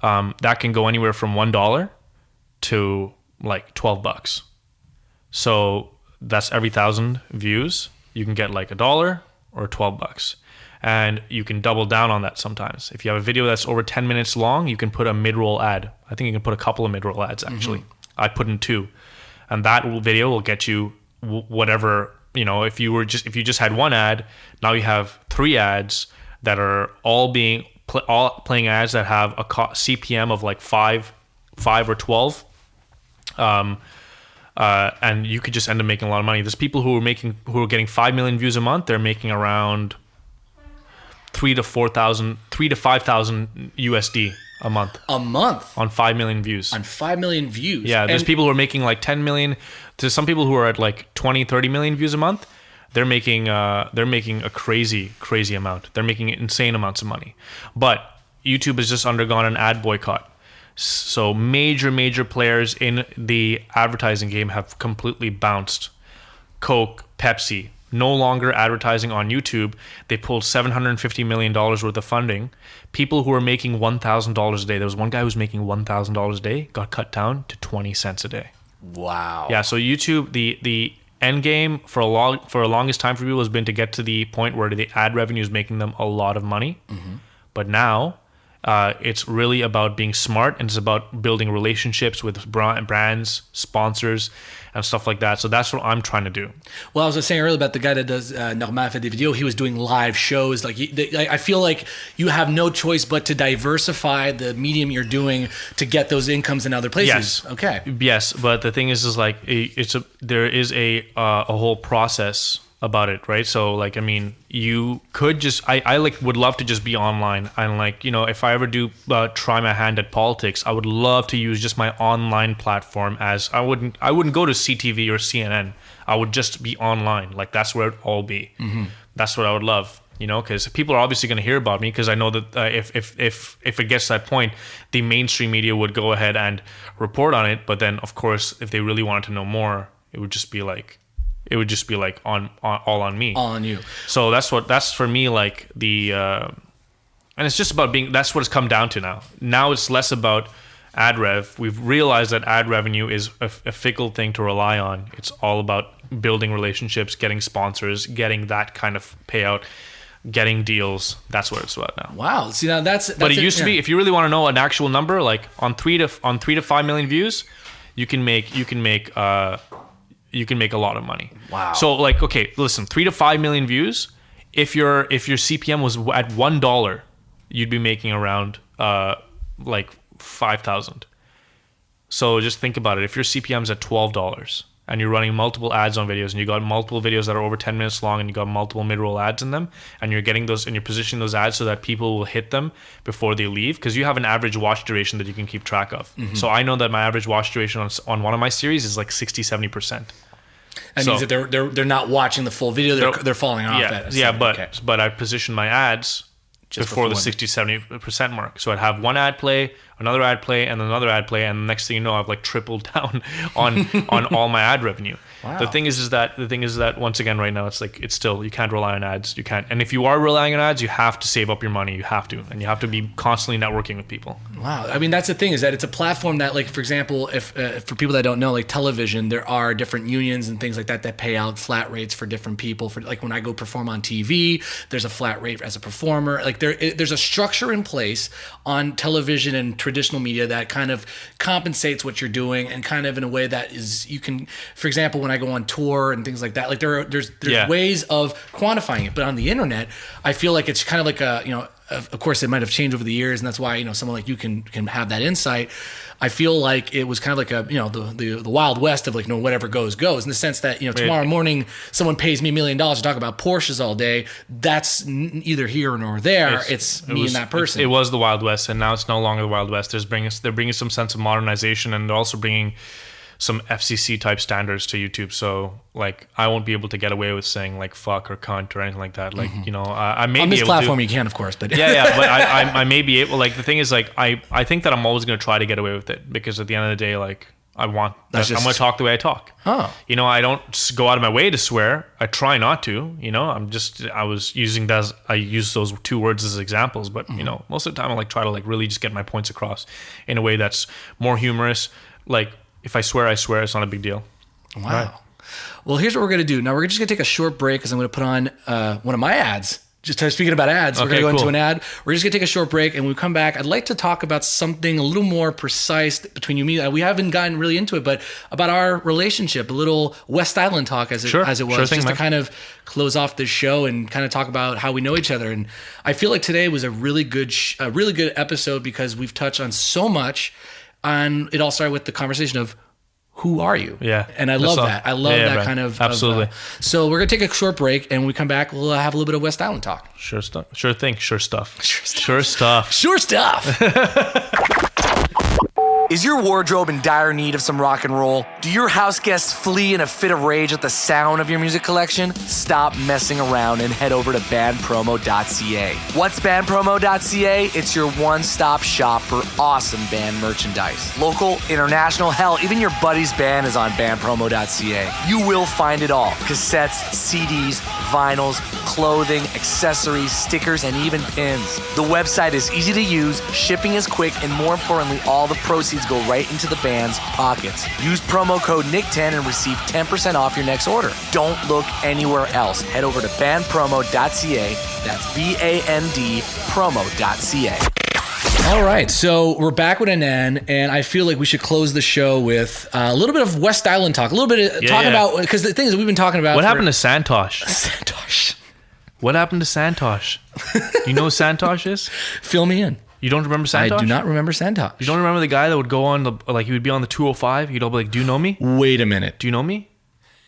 That can go anywhere from $1 to like $12. So that's every 1,000 views. You can get like $1 or $12. And you can double down on that sometimes. If you have a video that's over 10 minutes long, you can put a mid-roll ad. I think you can put a couple of mid-roll ads, actually. Mm-hmm. I put in 2. And that video will get you whatever, if you just had one ad, now you have 3 ads that are all playing ads that have a CPM of like 5 or 12. And you could just end up making a lot of money. There's people who are getting 5 million views a month. They're making around 3,000 to 5,000 USD a month. A month on 5 million views. On 5 million views. Yeah, there's people who are making like 10 million. To some people who are at like 20, 30 million views a month, they're making a crazy amount. They're making insane amounts of money. But YouTube has just undergone an ad boycott. So major players in the advertising game have completely bounced. Coke, Pepsi, no longer advertising on YouTube. They pulled $750 million worth of funding. People who are making $1,000 a day, there was one guy who was making $1,000 a day, got cut down to 20 cents a day. Wow. Yeah, so YouTube, the end game for a longest time for people has been to get to the point where the ad revenue is making them a lot of money. Mm-hmm. But now it's really about being smart, and it's about building relationships with brands, sponsors, and stuff like that. So that's what I'm trying to do. Well, I was saying earlier about the guy that does Normand fait des vidéos. He was doing live shows. I feel like you have no choice but to diversify the medium you're doing to get those incomes in other places. Yes. Okay. Yes, but the thing is like there is a whole process about it, right? So like, I mean, you could just I would love to just be online, and like, if I ever do try my hand at politics, I would love to use just my online platform. As I wouldn't go to CTV or CNN. I would just be online. Like, that's where it'd all be. Mm-hmm. That's what I would love, because people are obviously going to hear about me, because I know that if it gets to that point, the mainstream media would go ahead and report on it. But then, of course, if they really wanted to know more, it would just be like on all on me. All on you. So that's for me, like the and it's just about being, that's what it's come down to now. Now it's less about ad rev. We've realized that ad revenue is a fickle thing to rely on. It's all about building relationships, getting sponsors, getting that kind of payout, getting deals. That's what it's about now. Wow. See, now that's but it used to be, if you really want to know an actual number, like on 3 to 5 million views, you can make a lot of money. Wow. So like, okay, listen, 3 to 5 million views. If your CPM was at $1, you'd be making around like 5,000. So just think about it. If your CPM's at $12 and you're running multiple ads on videos, and you got multiple videos that are over 10 minutes long, and you got multiple mid-roll ads in them, and you're getting those, and you're positioning those ads so that people will hit them before they leave, because you have an average watch duration that you can keep track of. So I know that my average watch duration on one of my series is like 60-70%. That means that they're not watching the full video. They're falling off. But I position my ads just before the 60-70% mark. So I'd have one ad play, another ad play, and another ad play, and the next thing you know, I've like tripled down on all my ad revenue. Wow. The thing is that once again, right now, it's still, you can't rely on ads. You can't, and if you are relying on ads, you have to save up your money. You have to, and you have to be constantly networking with people. Wow. I mean, that's the thing, is that it's a platform that, like, for example, if for people that don't know, like television, there are different unions and things like that pay out flat rates for different people. For like when I go perform on TV, there's a flat rate as a performer. Like there's a structure in place on television and traditional media that kind of compensates what you're doing, and kind of in a way that is, you can, for example, when I go on tour and things like that, like there's ways of quantifying it. But on the internet, I feel like it's kind of like a, of course it might have changed over the years, and that's why, someone like you can have that insight. I feel like it was kind of like a, the Wild West of like, whatever goes, in the sense that, tomorrow morning someone pays me $1 million to talk about Porsches all day. That's neither here nor there. It's me and that person. It was the Wild West, and now it's no longer the Wild West. They're bringing some sense of modernization, and they're also bringing some FCC type standards to YouTube. So like, I won't be able to get away with saying like fuck or cunt or anything like that. Like, I may on be this able platform to, you can, of course, but but I may be able, like, the thing is, like, I think that I'm always going to try to get away with it, because at the end of the day, like, I'm going to talk the way I talk. Oh. I don't go out of my way to swear. I try not to, I use those two words as examples, but most of the time I like try to like really just get my points across in a way that's more humorous. Like, if I swear, I swear. It's not a big deal. Wow. Right. Well, here's what we're going to do. Now, we're just going to take a short break, because I'm going to put on one of my ads. Just speaking about ads, we're going to go into an ad. We're just going to take a short break, and when we come back, I'd like to talk about something a little more precise between you and me. We haven't gotten really into it, but about our relationship, a little West Island talk as it was, just to kind of close off this show and kind of talk about how we know each other. And I feel like today was a really good episode, because we've touched on so much. And it all started with the conversation of, who are you? Yeah. And I love that. I love that kind of... Absolutely. So we're going to take a short break, and when we come back, we'll have a little bit of West Island talk. Sure stuff. Sure thing. Sure stuff. Sure stuff. Sure stuff. Is your wardrobe in dire need of some rock and roll? Do your house guests flee in a fit of rage at the sound of your music collection? Stop messing around and head over to bandpromo.ca. What's bandpromo.ca? It's your one-stop shop for awesome band merchandise. Local, international, hell, even your buddy's band is on bandpromo.ca. You will find it all. Cassettes, CDs, vinyls, clothing, accessories, stickers, and even pins. The website is easy to use, shipping is quick, and more importantly, all the proceeds go right into the band's pockets. Use promo code NICK10 and receive 10% off your next order. Don't look anywhere else. Head over to bandpromo.ca. That's BAND promo.ca. All right, so we're back with Annand, and I feel like we should close the show with a little bit of West Island talk, a little bit of about, because the thing is, we've been talking about... What happened to Santosh? Santosh. What happened to Santosh? You know who Santosh is? Fill me in. You don't remember Santosh? I do not remember Santosh. You don't remember the guy that would go on he would be on the 205? He'd all be like, do you know me? Wait a minute. Do you know me?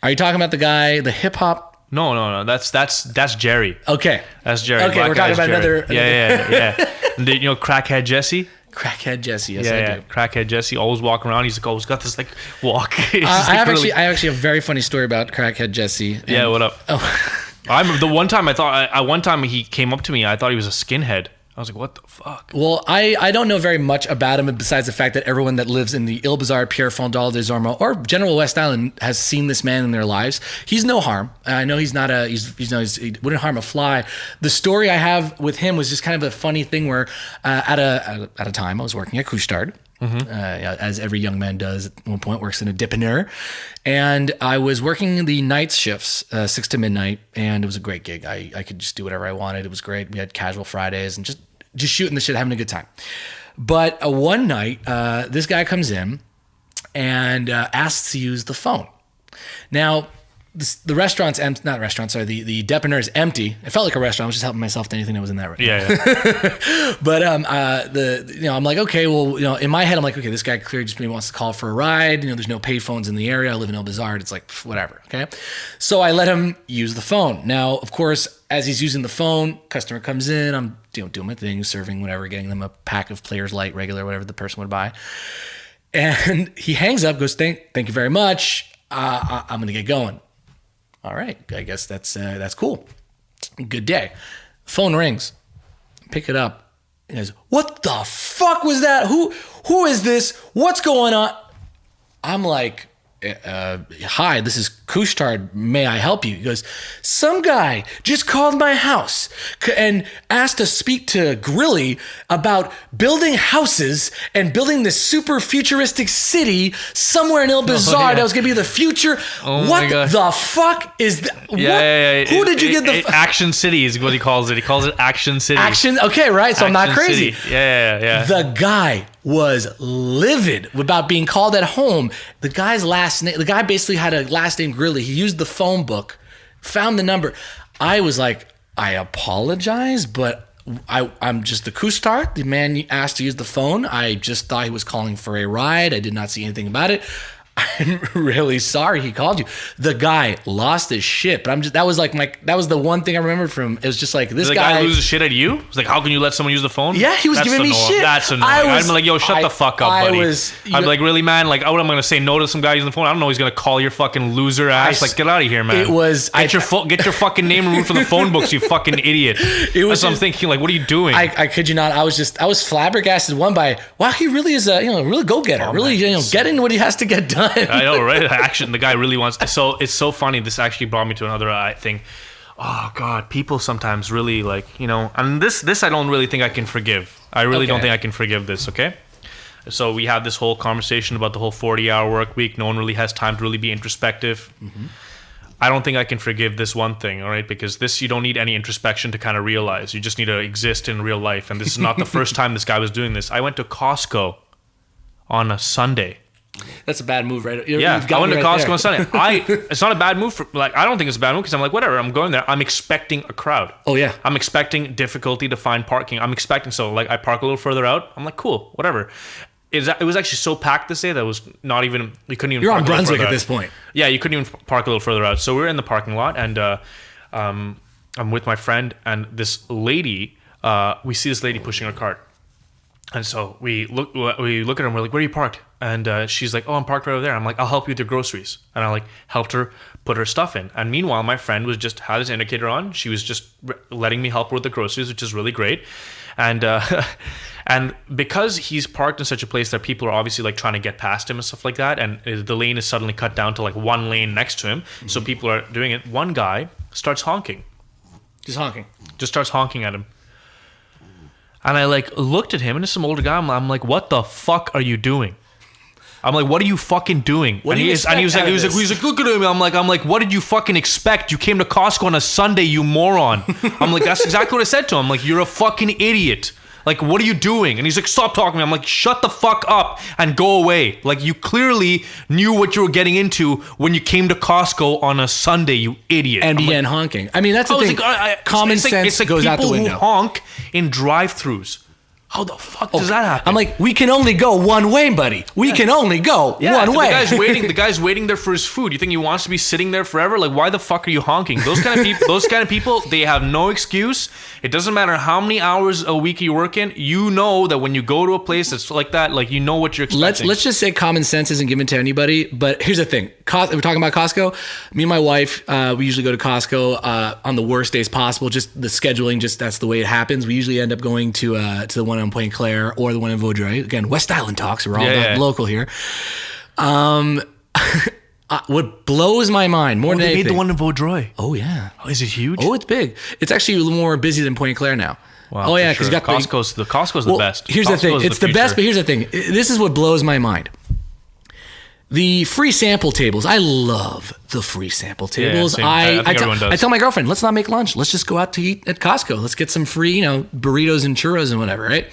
Are you talking about the guy, the hip hop? No. That's Jerry. Okay. That's Jerry. Okay, we're talking about another. Yeah. And Crackhead Jesse? Crackhead Jesse, yes, I do. Crackhead Jesse always walking around. He's like, always got this like walk. I actually have a very funny story about Crackhead Jesse. Yeah, what up? The one time one time he came up to me, I thought he was a skinhead. I was like, what the fuck? Well, I don't know very much about him besides the fact that everyone that lives in the Ile Bizarre, Pierre Fondal des Ormeaux, or general West Island has seen this man in their lives. He's no harm. I know he's not he wouldn't harm a fly. The story I have with him was just kind of a funny thing where at a time I was working at Couche-Tard, as every young man does at one point, works in a dipiner. And I was working the night shifts, 6 to midnight, and it was a great gig. I could just do whatever I wanted. It was great. We had casual Fridays and just shooting the shit, having a good time. But one night, this guy comes in and asks to use the phone. Now, the restaurant's empty, not restaurant, sorry, the depiner is empty. It felt like a restaurant. I was just helping myself to anything that was in that restaurant. Yeah. But I'm like, okay, well, in my head, I'm like, okay, this guy clearly just maybe wants to call for a ride. There's no pay phones in the area. I live in El Bizarre. It's like, whatever, okay? So I let him use the phone. Now, of course, as he's using the phone, customer comes in. I'm doing my thing, serving whatever, getting them a pack of Players Light, regular, whatever the person would buy. And he hangs up, goes, thank you very much. I'm going to get going. All right, I guess that's cool. Good day. Phone rings. Pick it up. He goes, what the fuck was that? Who is this? What's going on? I'm like, hi, this is Kushtard. May I help you? He goes, some guy just called my house and asked to speak to Grilly about building houses and building this super futuristic city somewhere in El Bizarre that was going to be the future. What the fuck is that? Yeah. Who did you get the... Action City is what he calls it. He calls it Action City. Action, okay, right. So I'm not crazy. City. Yeah. The guy was livid about being called at home. The guy's last name, the guy basically had a last name Grilly. He used the phone book, found the number. I was like, I apologize, but I'm just the Kustar. The man asked to use the phone. I just thought he was calling for a ride. I did not see anything about it. I'm really sorry he called you. The guy lost his shit, but that was the one thing I remembered from him. It was just like, this Did the guy lose his shit at you? It's like, how can you let someone use the phone? Yeah, he was giving me shit. That's annoying. I'm like, yo, shut the fuck up, buddy. I'd be like, really, man? Like, what am I going to say no to some guy using the phone? I don't know. He's going to call your fucking loser ass. Like, get out of here, man. Get your fucking name removed from the phone books, you fucking idiot. That's what I'm thinking. Like, what are you doing? I kid you not. I was flabbergasted. One by, wow, he really is a really go getter. Really, getting what he has to get done. I know, right? Action. The guy really wants to. So it's so funny. This actually brought me to another thing. Oh God, people sometimes really and this I don't really think I can forgive. I really don't think I can forgive this. Okay. So we have this whole conversation about the whole 40-hour work week. No one really has time to really be introspective. Mm-hmm. I don't think I can forgive this one thing, all right? Because this, you don't need any introspection to kind of realize. You just need to exist in real life. And this is not the first time this guy was doing this. I went to Costco on a Sunday. That's a bad move, right? I went to Costco on Sunday. It's not a bad move. I don't think it's a bad move because I'm like, whatever. I'm going there. I'm expecting a crowd. Oh yeah. I'm expecting difficulty to find parking. I park a little further out. I'm like, cool, whatever. It was actually so packed this day that was not even. You couldn't even. You're on Brunswick at this point. Yeah, you couldn't even park a little further out. So we were in the parking lot, and I'm with my friend and this lady. We see this lady pushing a cart. And so we look at her and we're like, where are you parked? And she's like, oh, I'm parked right over there. I'm like, I'll help you with your groceries. And I helped her put her stuff in. And meanwhile, my friend had his indicator on. She was just letting me help her with the groceries, which is really great. And and because he's parked in such a place that people are obviously trying to get past him and stuff like that, and the lane is suddenly cut down to one lane next to him, mm-hmm. So people are doing it. One guy starts honking. Just honking. Just starts honking at him. And I looked at him, and it's some older guy. I'm like, what the fuck are you doing? I'm like, what are you fucking doing? What do you expect? He was like, look at him. I'm like, what did you fucking expect? You came to Costco on a Sunday, you moron. I'm like, that's exactly what I said to him. I'm like, you're a fucking idiot. What are you doing? And he's like, stop talking to me. I'm like, shut the fuck up and go away. You clearly knew what you were getting into when you came to Costco on a Sunday, you idiot. And began honking. I mean, that's the thing. Common sense goes out the window. People who honk in drive-thrus. How the fuck does that happen? I'm like, we can only go one way, buddy. We can only go one way. The guy's waiting there for his food. You think he wants to be sitting there forever? Why the fuck are you honking? Those kind of people, they have no excuse. It doesn't matter how many hours a week you work in. You know that when you go to a place that's like that, you know what you're expecting. Let's just say common sense isn't given to anybody. But here's the thing. We're talking about Costco. Me and my wife, we usually go to Costco on the worst days possible. Just the scheduling, that's the way it happens. We usually end up going to the one on Point Claire or the one in Vaudreuil. Again, West Island talks. We're all local here. What blows my mind more than anything. They made the one in Vaudreuil. Oh, yeah. Oh, is it huge? Oh, it's big. It's actually a little more busy than Point Claire now. Wow, Oh yeah, for because sure. you got Costco's the best. Here's the thing. Costco's It's the future. best, but here's the thing. This is what blows my mind. The free sample tables. I love the free sample tables. same. I think everyone does. I tell my girlfriend, let's not make lunch. Let's just go out to eat at Costco. Let's get some free, burritos and churros and whatever, right?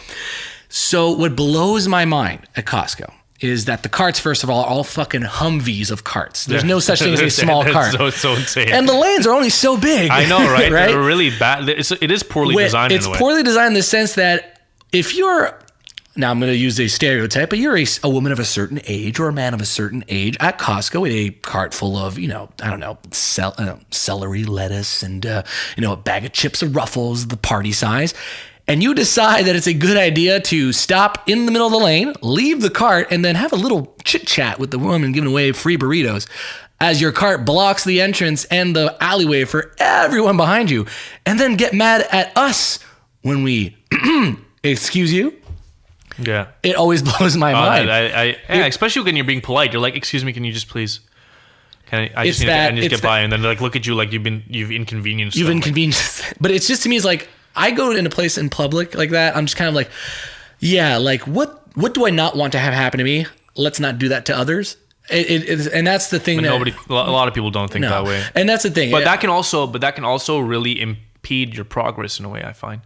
So what blows my mind at Costco is that the carts, first of all, are all fucking Humvees of carts. There's no such thing as a small cart. So insane. And the lanes are only so big. I know, right? Right? They're really bad. It is poorly designed in a way. It's poorly designed in the sense that if you're, now I'm going to use a stereotype, but you're a woman of a certain age or a man of a certain age at Costco with a cart full of, celery, lettuce, and, a bag of chips or Ruffles, the party size. And you decide that it's a good idea to stop in the middle of the lane, leave the cart, and then have a little chit chat with the woman giving away free burritos as your cart blocks the entrance and the alleyway for everyone behind you, and then get mad at us when we, excuse you? Yeah. It always blows my mind. Especially when you're being polite. You're like, excuse me, can you just please... I just need to get by, and then they look at you like you've inconvenienced. You've inconvenienced. But it's just, to me, it's like, I go in a place in public like that, I'm just kind of like, yeah, like what do I not want to have happen to me? Let's not do that to others. And that's the thing. But a lot of people don't think that way. And that's the thing. But that can also really impede your progress in a way, I find.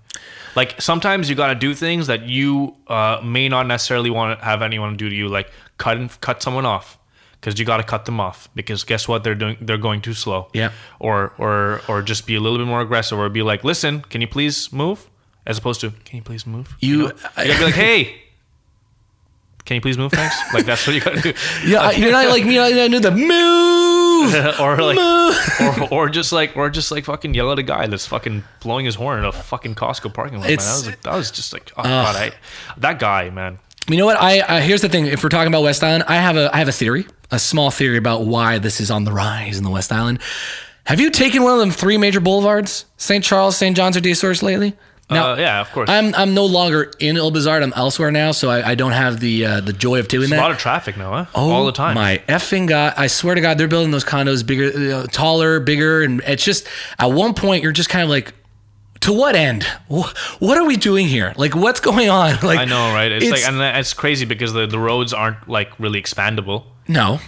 Like sometimes you got to do things that you may not necessarily want to have anyone do to you, like cut someone off. Because you got to cut them off. Because guess what? They're going too slow. Yeah. Or just be a little bit more aggressive. Or be like, listen, can you please move? As opposed to, can you please move? You gotta be like, hey, can you please move? Thanks. Like that's what you gotta do. Yeah, you're not like me. I do the move. or just like fucking yell at a guy that's fucking blowing his horn in a fucking Costco parking lot. Man. That was just like, oh god, that guy, man. You know what? Here's the thing. If we're talking about West Island, I have a theory, a small theory about why this is on the rise in the West Island. Have you taken one of them 3 major boulevards, St. Charles, St. John's, or De Source lately? Now, yeah, of course. I'm no longer in Il Bazar. I'm elsewhere now, so I don't have the joy of doing that. There's a lot of traffic now, huh? Oh, all the time. My effing God. I swear to God, they're building those condos bigger, taller, bigger, and it's just, at one point, you're just kind of like, to what end? What are we doing here? Like, what's going on? Like, I know, right? It's like, and it's crazy because the roads aren't like really expandable. No.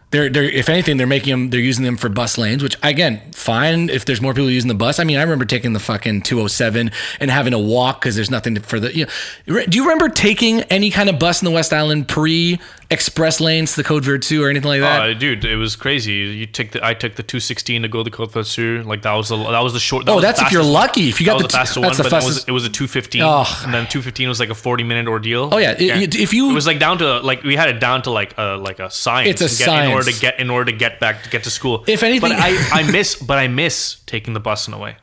They're if anything, they're using them for bus lanes, which again, fine if there's more people using the bus. I mean, I remember taking the fucking 207 and having to walk because there's nothing for the, do you remember taking any kind of bus in the West Island pre-express lanes to the Côte Vertu or anything like that? Dude, it was crazy. I took the 216 to go to the Côte Vertu. Like that was the short. That's if you're lucky. If you got the faster one, but it was a 215, and then 215 was like a 40-minute ordeal. Oh yeah, if you, it was like down to like we had it down to like a science. It's a science. In order to get to school. If anything, but I miss taking the bus in a way.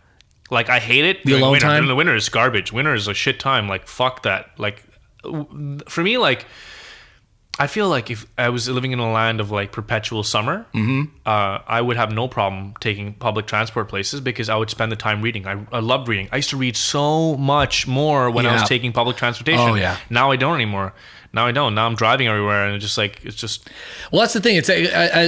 Like I hate it. The alone time. In the winter is garbage. Winter is a shit time. Like fuck that. Like for me, like I feel like if I was living in a land of like perpetual summer, I would have no problem taking public transport places because I would spend the time reading. I loved reading. I used to read so much more when I was taking public transportation. Oh yeah. Now I don't anymore. Now I don't. Now I'm driving everywhere, and it's just. Well, that's the thing. It's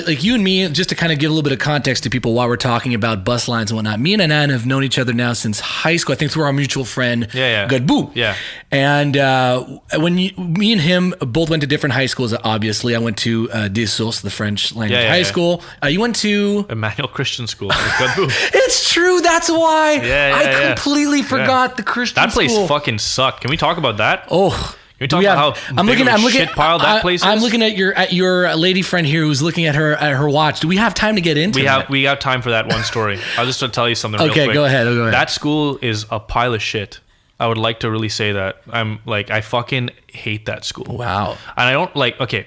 like you and me. Just to kind of give a little bit of context to people while we're talking about bus lines and whatnot. Me and Annand have known each other now since high school. I think through our mutual friend. Yeah. Godbout. Yeah. And me and him both went to different high schools. Obviously, I went to De Source, the French language high school. You went to Emmanuel Christian School. Godbout. It's true. That's why I completely forgot the Christian school. That place fucking sucked. Can we talk about that? Oh. Can we talk about how shit pile that place is? I'm looking at your lady friend here who's looking at her watch. Do we have time to get into that? We have time for that one story. I'll just tell you something real quick. Okay, go ahead. That school is a pile of shit. I would like to really say that. I fucking hate that school. Wow. And I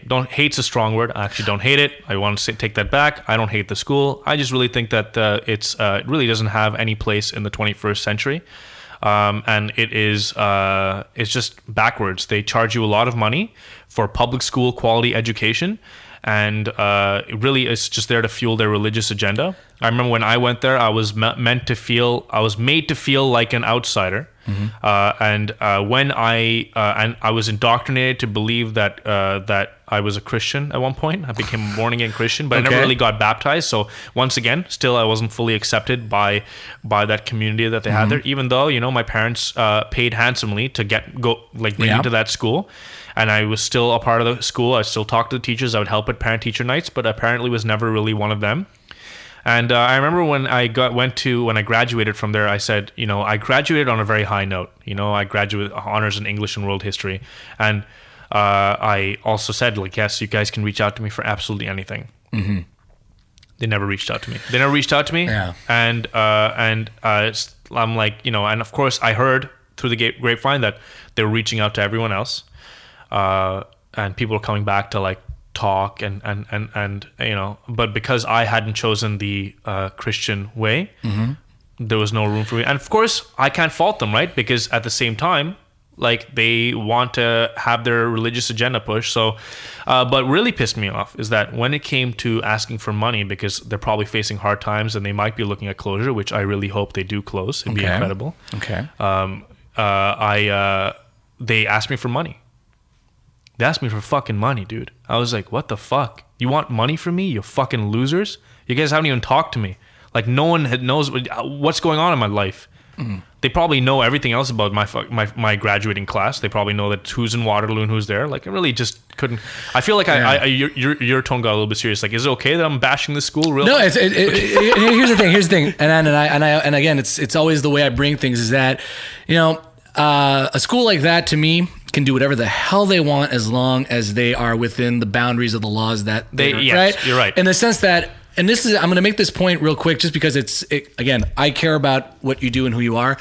don't hate's a strong word. I actually don't hate it. I want to take that back. I don't hate the school. I just really think that it really doesn't have any place in the 21st century. And it's just backwards. They charge you a lot of money for public school quality education, and it really is just there to fuel their religious agenda. I remember when I went there, I was made to feel like an outsider. And when I was indoctrinated to believe that I was a Christian at one point. I became a born again Christian, but I never really got baptized. So once again, still I wasn't fully accepted by that community that they had there. Even though my parents paid handsomely to bring me to that school, and I was still a part of the school. I still talked to the teachers. I would help at parent teacher nights, but apparently was never really one of them. And I remember when I graduated from there, I said, I graduated on a very high note. I graduated honors in English and world history. And I also said, yes, you guys can reach out to me for absolutely anything. Mm-hmm. They never reached out to me. Yeah. And I'm like, and of course I heard through the grapevine that they were reaching out to everyone else. And people were coming back to talk and but because I hadn't chosen the Christian way, there was no room for me. And of course I can't fault them, right? Because at the same time, they want to have their religious agenda pushed. So but really pissed me off is that when it came to asking for money, because they're probably facing hard times and they might be looking at closure, which I really hope they do close. It'd be incredible. They asked me for money. They asked me for fucking money, dude. I was like, what the fuck? You want money from me, you fucking losers? You guys haven't even talked to me. No one knows what's going on in my life. They probably know everything else about my graduating class. They probably know that who's in Waterloo and who's there. I really just couldn't. I feel like your tone got a little bit serious. Is it okay that I'm bashing this school? No, here's the thing. And again, it's always the way I bring things is that, a school like that to me can do whatever the hell they want as long as they are within the boundaries of the laws that right? You're right. In the sense that, and I'm going to make this point real quick just because again, I care about what you do and who you are.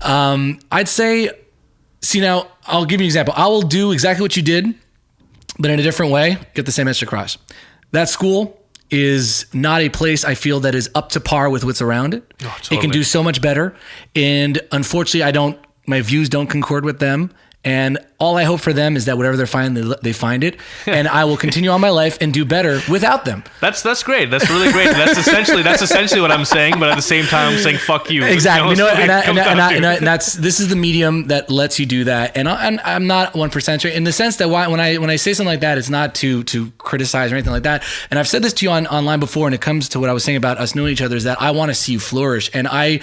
I'd say, now I'll give you an example. I will do exactly what you did, but in a different way, get the same message across. That school is not a place I feel that is up to par with what's around it. Oh, totally. It can do so much better. And unfortunately, my views don't concord with them. And all I hope for them is that whatever they're finding, they find it, and I will continue on my life and do better without them. That's great. That's really great. That's essentially what I'm saying. But at the same time, I'm saying fuck you. Exactly. This is the medium that lets you do that. And I'm not 1% in the sense that when I say something like that, it's not to criticize or anything like that. And I've said this to you online before, and it comes to what I was saying about us knowing each other is that I want to see you flourish, and I.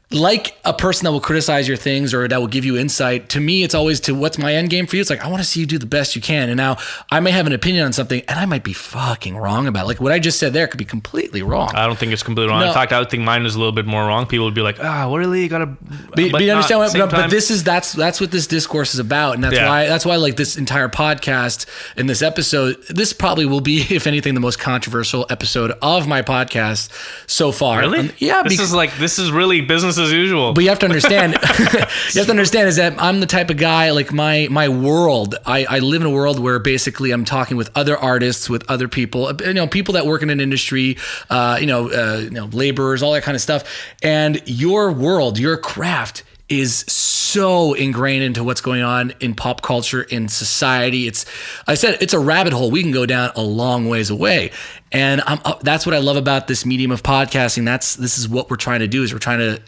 Like a person that will criticize your things or that will give you insight, to me, it's always to what's my end game for you. It's I want to see you do the best you can. And now I may have an opinion on something and I might be fucking wrong about it. What I just said there could be completely wrong. I don't think it's completely wrong. No. In fact, I would think mine is a little bit more wrong. People would be like, really? You gotta. But you understand but that's what this discourse is about. And that's why this entire podcast and this episode, this probably will be, if anything, the most controversial episode of my podcast so far. Really? This is really business as usual. But you have to understand, is that I'm the type of guy, my world, I live in a world where basically I'm talking with other artists, with other people, people that work in an industry, laborers, all that kind of stuff. And your world, your craft is so ingrained into what's going on in pop culture, in society. It's a rabbit hole we can go down a long ways away. And that's what I love about this medium of podcasting. This is what we're trying to do, is we're trying to,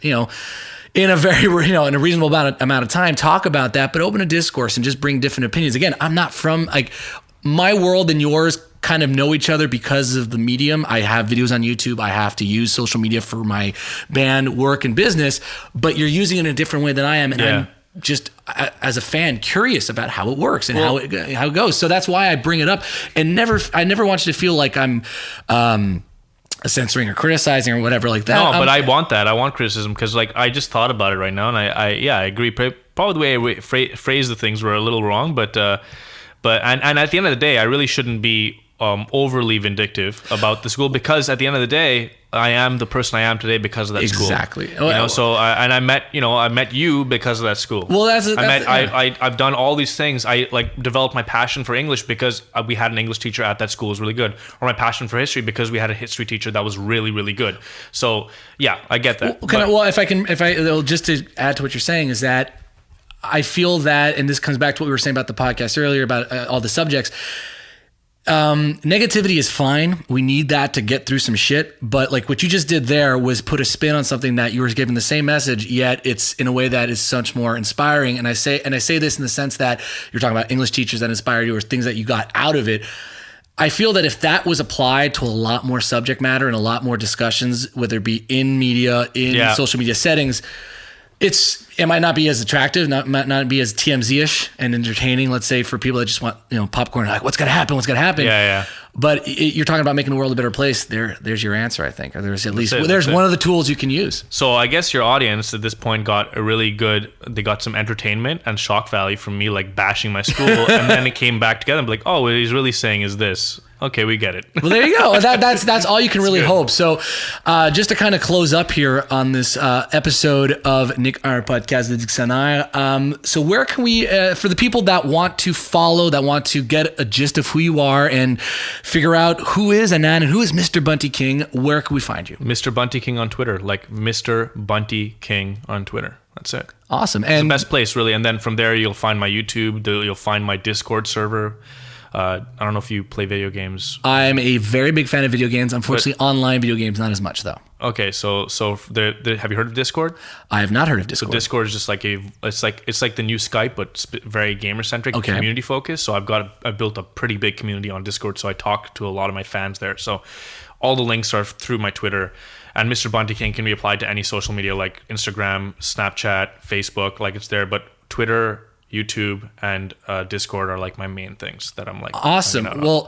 in a very, in a reasonable amount of time, talk about that, but open a discourse and just bring different opinions. Again, I'm not from my world and yours kind of know each other because of the medium. I have videos on YouTube. I have to use social media for my band, work, and business, but you're using it in a different way than I am. And I'm just, as a fan, curious about how it works and how it goes. So that's why I bring it up, and I never want you to feel like I'm censoring or criticizing or whatever like that. No, but I want that. I want criticism because I just thought about it right now, and I agree. Probably the way I phrased the things were a little wrong, but at the end of the day, I really shouldn't be overly vindictive about the school, because at the end of the day, I am the person I am today because of that school. Exactly. So I met you because of that school. Well, I've done all these things. I developed my passion for English because we had an English teacher at that school who was really good, or my passion for history because we had a history teacher that was really, really good. So yeah, I get that. Just to add to what you're saying is that I feel that, and this comes back to what we were saying about the podcast earlier about all the subjects. negativity is fine. We need that to get through some shit. But like what you just did there was put a spin on something that you were giving the same message, yet it's in a way that is much more inspiring. And I say this in the sense that you're talking about English teachers that inspired you or things that you got out of it. I feel that if that was applied to a lot more subject matter and a lot more discussions, whether it be in media, in social media settings, it might not be as attractive, might not be as TMZ-ish and entertaining, let's say, for people that just want, popcorn, like, what's going to happen? What's going to happen? Yeah. But you're talking about making the world a better place. There's your answer, I think. Or there's at least, there's one of the tools you can use. So I guess your audience at this point got they got some entertainment and shock value from me, like bashing my school. And then it came back together and be like, oh, what he's really saying is this. Okay, we get it. Well, there you go. That's all you can really hope. So just to kind of close up here on this episode of Nick, our podcast, The Dictionnaire. So where can we, for the people that want to follow, that want to get a gist of who you are and figure out who is Annand and who is Mr. Bunty King, where can we find you? Mr. Bunty King on Twitter, like Mr. Bunty King on Twitter. That's it. Awesome. It's the best place, really. And then from there, you'll find my YouTube, you'll find my Discord server. I don't know if you play video games. I'm a very big fan of video games. Unfortunately, online video games, not as much though. Okay, so have you heard of Discord? I have not heard of Discord. So Discord is just like it's like the new Skype, but very gamer centric, community focused. So I've built a pretty big community on Discord. So I talk to a lot of my fans there. So all the links are through my Twitter. And Mr. Bunty King can be applied to any social media like Instagram, Snapchat, Facebook, like it's there. But Twitter, YouTube, and Discord are like my main things that I'm like awesome. Well,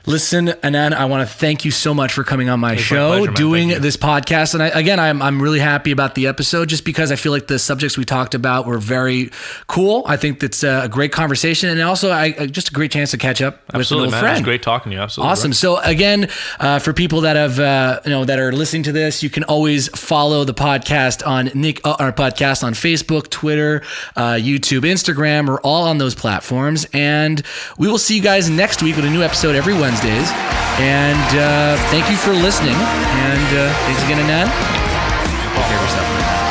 listen, Annand, I want to thank you so much for coming on my show, my pleasure, doing this podcast. And I'm really happy about the episode just because I feel like the subjects we talked about were very cool. I think that's a great conversation, and also just a great chance to catch up with an old friend. It's great talking to you. Absolutely. Awesome. Right. So again, for people that have that are listening to this, you can always follow the podcast on our podcast on Facebook, Twitter, YouTube, Instagram. We're all on those platforms, and we will see you guys next week with a new episode every Wednesdays. And thank you for listening. And thanks again, Annand. Take care of yourself, man.